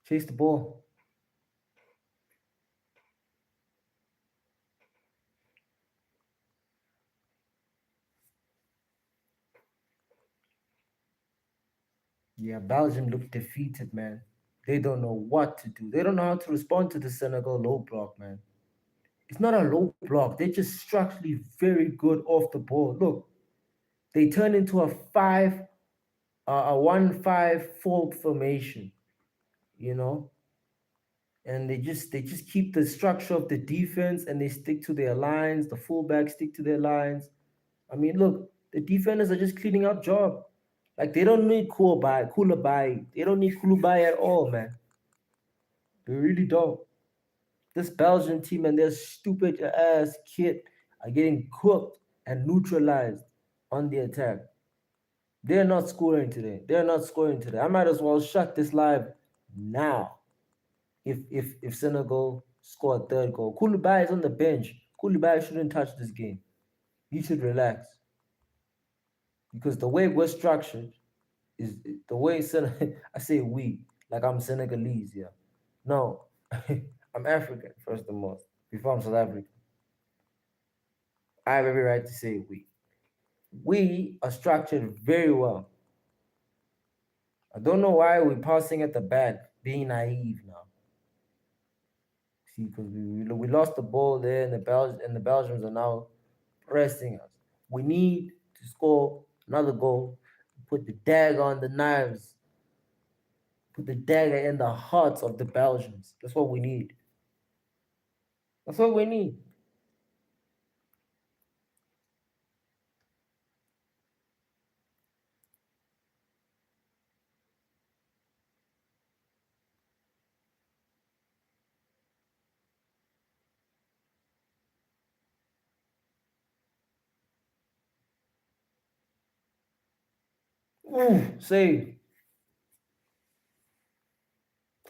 Chase the ball. Yeah, Belgium look defeated, man. They don't know what to do. They don't know how to respond to the Senegal low block, man. It's not a low block. They're just structurally very good off the ball. Look, they turn into a 1-5-4 formation, you know, and they just keep the structure of the defense and they stick to their lines. The fullbacks stick to their lines. I mean, look, the defenders are just cleaning up job. Like they don't need Koulibaly. They don't need Koulibaly at all, man. They really don't. This Belgian team and their stupid ass kid are getting cooked and neutralized on the attack. They're not scoring today. They're not scoring today. I might as well shut this live now. If Senegal score a third goal, Koulibaly is on the bench. Koulibaly shouldn't touch this game. He should relax because the way we're structured is the way I say we like I'm Senegalese. Yeah, no, I'm African first and most. Before I'm South African, I have every right to say we. We are structured very well. I don't know why we're passing at the back, being naive now. See, because we lost the ball there, and the Belgians are now pressing us. We need to score another goal, put the dagger on the knives, put the dagger in the hearts of the Belgians. That's what we need. That's what we need. Ooh, save.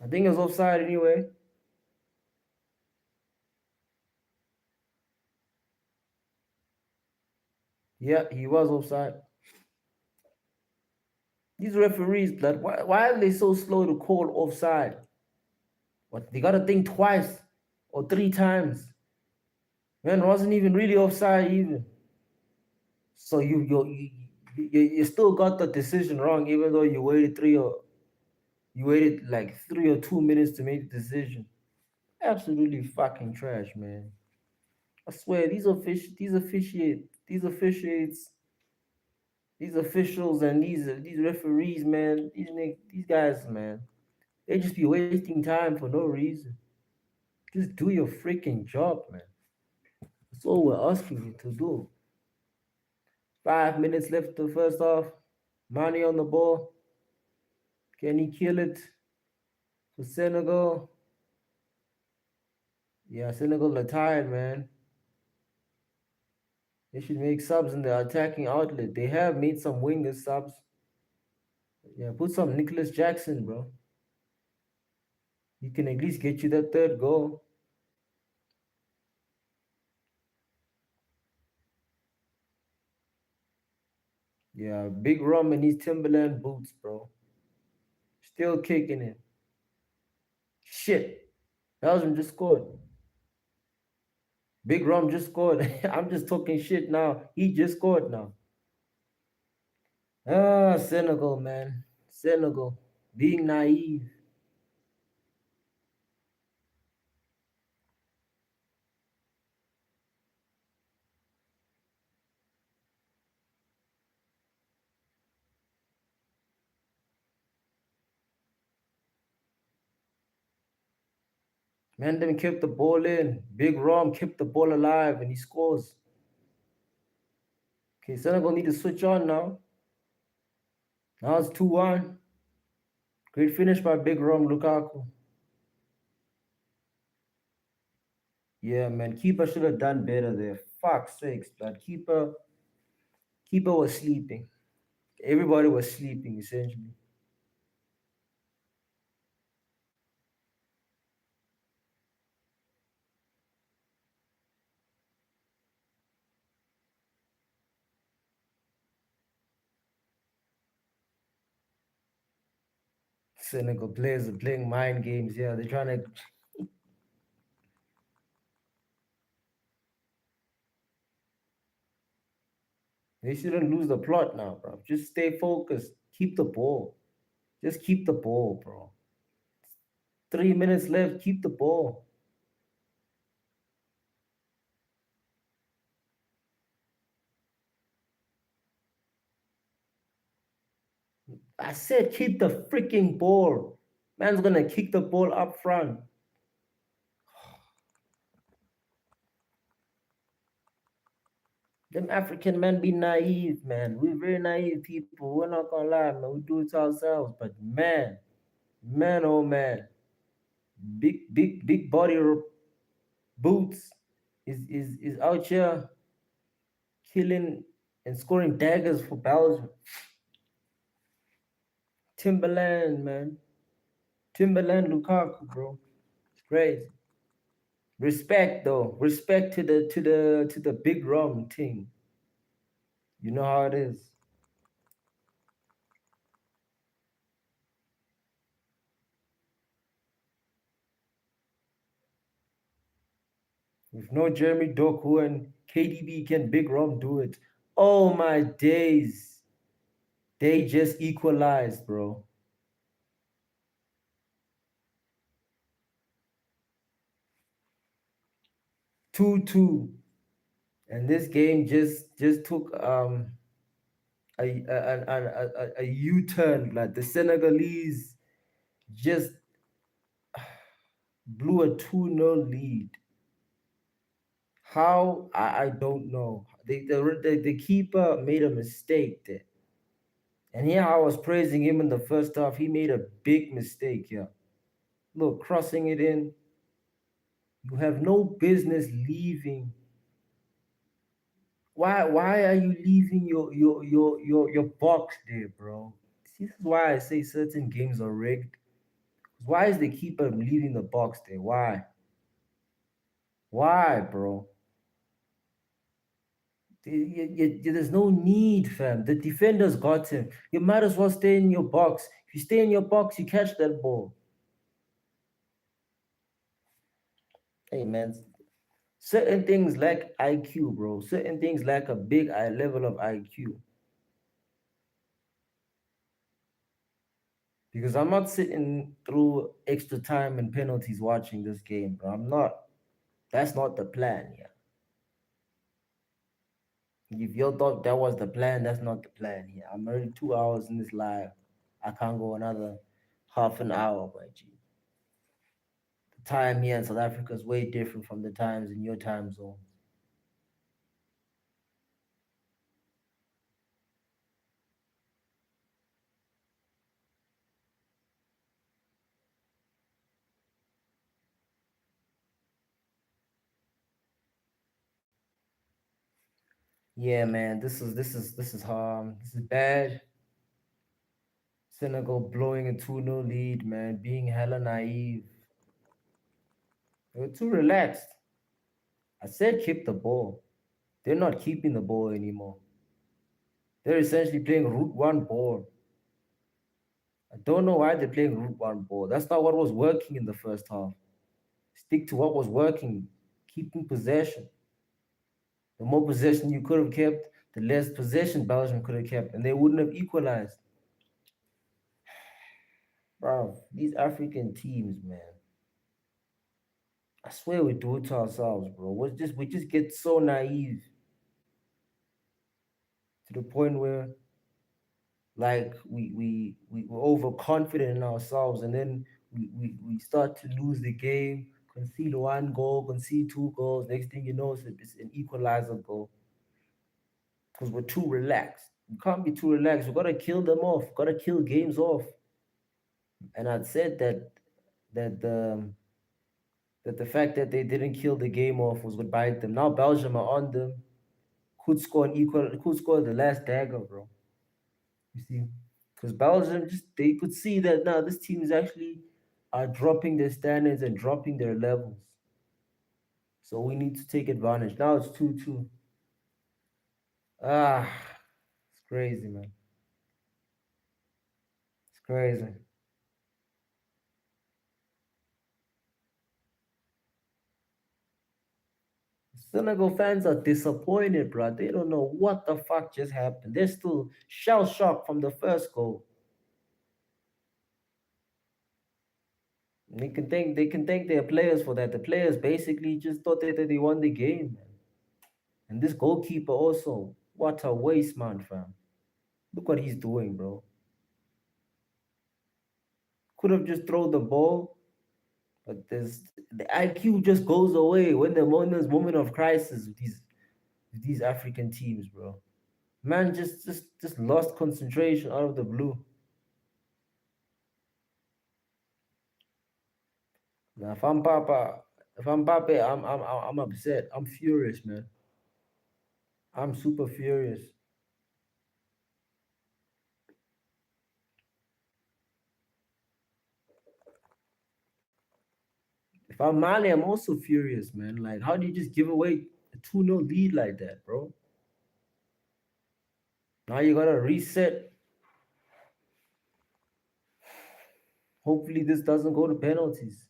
I think it's offside anyway. Yeah, he was offside. These referees, blood, why are they so slow to call offside? What, they gotta think twice or three times. Man, wasn't even really offside even. So you still got the decision wrong, even though you waited like 3 or 2 minutes to make the decision. Absolutely fucking trash, man. I swear these officials and these referees, man, these guys, man, they just be wasting time for no reason. Just do your freaking job, man. That's all we're asking you to do. 5 minutes left the first half. Money on the ball. Can he kill it for Senegal? Yeah, Senegal are tired, man. They should make subs in the attacking outlet. They have made some winger subs. Yeah, put some Nicholas Jackson, bro. He can at least get you that third goal. Yeah, big Rum in his Timberland boots, bro. Still kicking it. Shit. Belgium just scored. Big Rum just scored. I'm just talking shit now. He just scored now. Ah, Senegal, man. Senegal. Being naive. Man, them kept the ball in. Big Rum kept the ball alive and he scores. Okay, Senegal need to switch on now. Now it's 2-1. Great finish by Big Rum Lukaku. Yeah, man. Keeper should have done better there. Fuck's sakes, but keeper was sleeping. Everybody was sleeping essentially. Senegal players are playing mind games. Yeah, they're trying to. They shouldn't lose the plot now, bro. Just stay focused. Keep the ball. Just keep the ball, bro. 3 minutes left. Keep the ball. I said keep the freaking ball. Man's gonna kick the ball up front. Them African men be naive, man. We're very naive people. We're not gonna lie, man. We do it to ourselves. But man, oh man, big body boots is out here killing and scoring daggers for Belgium. Timberland, man. Timberland Lukaku, bro. It's crazy. Respect though. Respect to the big rum team. You know how it is. If no Jeremy Doku and KDB, can Big Rum do it? Oh my days. They just equalized, bro. 2-2. And this game just took a U-turn. Like the Senegalese just blew a 2-0 lead. How? I don't know. The keeper made a mistake there. And here I was praising him in the first half. He made a big mistake here. Look, crossing it in. You have no business leaving. Why are you leaving your box there, bro? See, this is why I say certain games are rigged. Why is the keeper leaving the box there? Why? Why, bro? There's no need, fam. The defenders got him. You might as well stay in your box. If you stay in your box, you catch that ball. Hey, man. Certain things lack IQ, bro. Certain things lack a big level of IQ. Because I'm not sitting through extra time and penalties watching this game, bro. I'm not. That's not the plan, yeah. If you thought that was the plan, that's not the plan here. I'm already 2 hours in this live. I can't go another half an hour, my G. The time here in South Africa is way different from the times in your time zone. Yeah, man, this is bad. Senegal blowing a 2-0 lead, man, being hella naive. They were too relaxed. I said keep the ball. They're not keeping the ball anymore. They're essentially playing route one ball. I don't know why they're playing route one ball. That's not what was working in the first half. Stick to what was working, keeping possession. The more possession you could have kept, the less possession Belgium could have kept, and they wouldn't have equalized. Bro, these African teams, man. I swear we do it to ourselves, bro. We just get so naive to the point where like we're overconfident in ourselves, and then we start to lose the game, concede one goal, concede two goals. Next thing you know, it's an equalizer goal. Because we're too relaxed. We can't be too relaxed. We gotta kill them off. Gotta kill games off. And I'd said that the that the fact that they didn't kill the game off was what bite them. Now Belgium are on them. Could score an equal. Could score the last dagger, bro. You see, because Belgium just they could see that now this team is actually are dropping their standards and dropping their levels. So we need to take advantage. Now it's 2-2. Ah, it's crazy, man. It's crazy. Senegal fans are disappointed, bro. They don't know what the fuck just happened. They're still shell shocked from the first goal. They can thank their players for that. The players basically just thought that they won the game, man. And this goalkeeper also, what a waste, man, fam. Look what he's doing, bro. Could have just thrown the ball, but the IQ just goes away when the moment of crisis with these African teams, bro. Man just lost concentration out of the blue. Now, if I'm Papa, I'm upset. I'm furious, man. I'm super furious. If I'm Mali, I'm also furious, man. Like, how do you just give away a 2-0 lead like that, bro? Now you gotta reset. Hopefully, this doesn't go to penalties.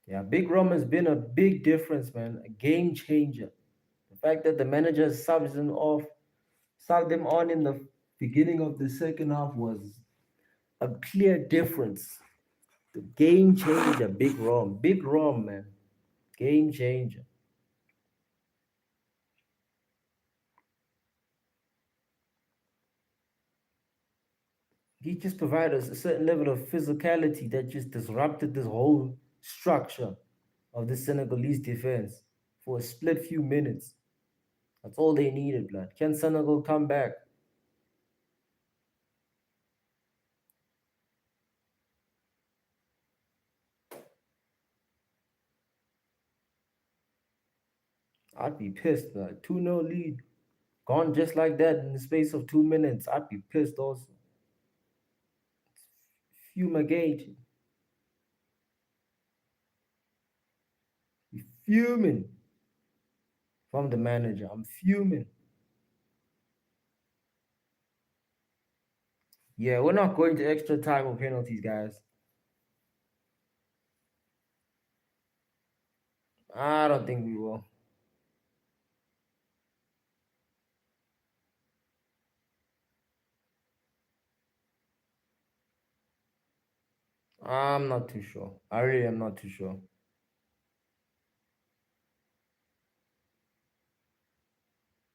Yeah, Big Rom has been a big difference, man. A game changer. The fact that the manager subbed them on in the beginning of the second half was a clear difference. The game changer, Big Rom, man, game changer. He just provided us a certain level of physicality that just disrupted this whole structure of the Senegalese defense for a split few minutes. That's all they needed, blood. Can Senegal come back? I'd be pissed, blood. 2-0 lead. Gone just like that in the space of 2 minutes. I'd be pissed also. Fumigate. Be fuming from the manager. I'm fuming. Yeah, we're not going to extra time or penalties, guys. I don't think we will. I'm not too sure. I really am not too sure.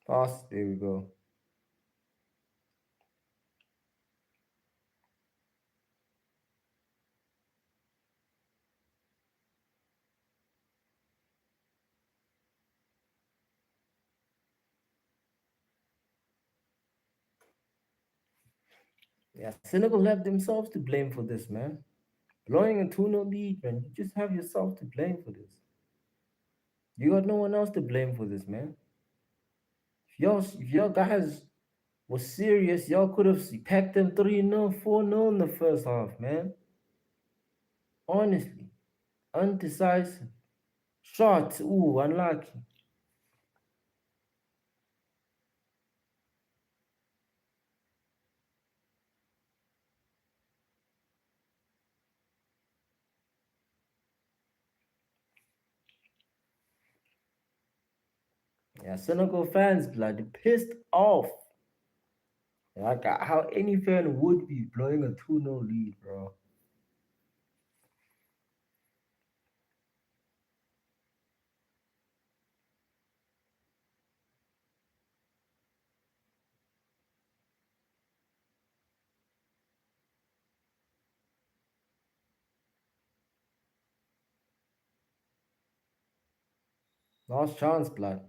Pass. There we go. Yeah, Senegal have themselves to blame for this, man. Blowing a 2-0 lead, man. You just have yourself to blame for this. You got no one else to blame for this, man. If y'all guys was serious, y'all could have packed them 3-0, 4-0 in the first half, man. Honestly. Undecisive. Shots, ooh, unlucky. Yeah, Senegal fans, blood, pissed off. Like how any fan would be blowing a 2-0 lead, bro. Last chance, blood.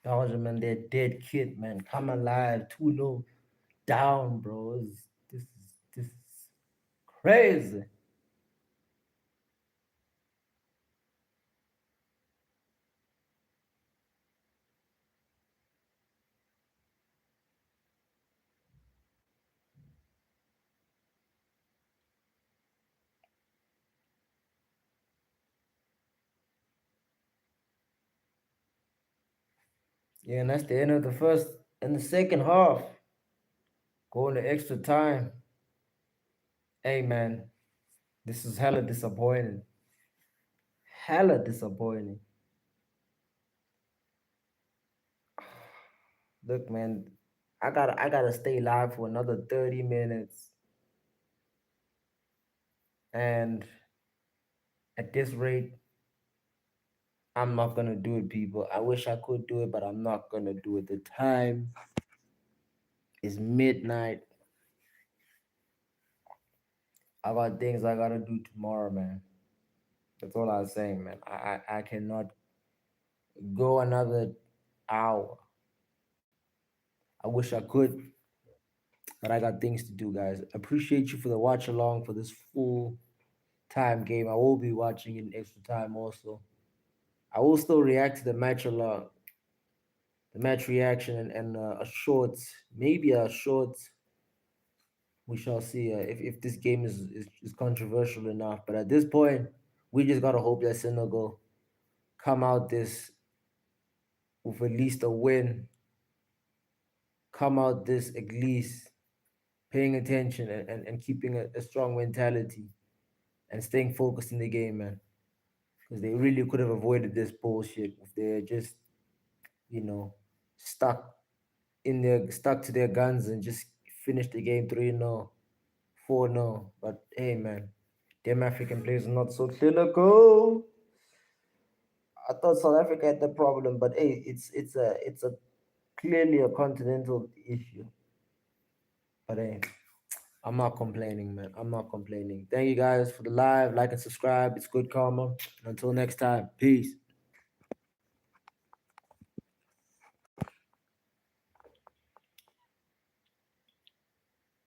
Belgium and their dead kid, man. Come alive, 2-0 down, bro. This is crazy. Yeah, and that's the end of the first and the second half. Going to extra time. Hey man, this is hella disappointing. Hella disappointing. Look, man, I gotta stay live for another 30 minutes. And at this rate, I'm not gonna do it, people. I wish I could do it, but I'm not gonna do it. The time is midnight. I got things I gotta do tomorrow, man. That's all I was saying, man. I cannot go another hour. I wish I could, but I got things to do, guys. Appreciate you for the watch along for this full time game. I will be watching in extra time also. I will still react to the match along, the match reaction and a short, maybe a short. We shall see if this game is controversial enough. But at this point, we just gotta hope that Senegal come out this with at least a win, come out this at least paying attention and keeping a strong mentality and staying focused in the game, man. Because they really could have avoided this bullshit if they're just, you know, stuck stuck to their guns and just finished the game 3-0, 4-0. But hey, man, them African players are not so clinical. I thought South Africa had the problem, but hey, it's a clearly a continental issue. But hey, I'm not complaining, man. I'm not complaining. Thank you guys for the live, like and subscribe. It's good karma. Until next time, peace.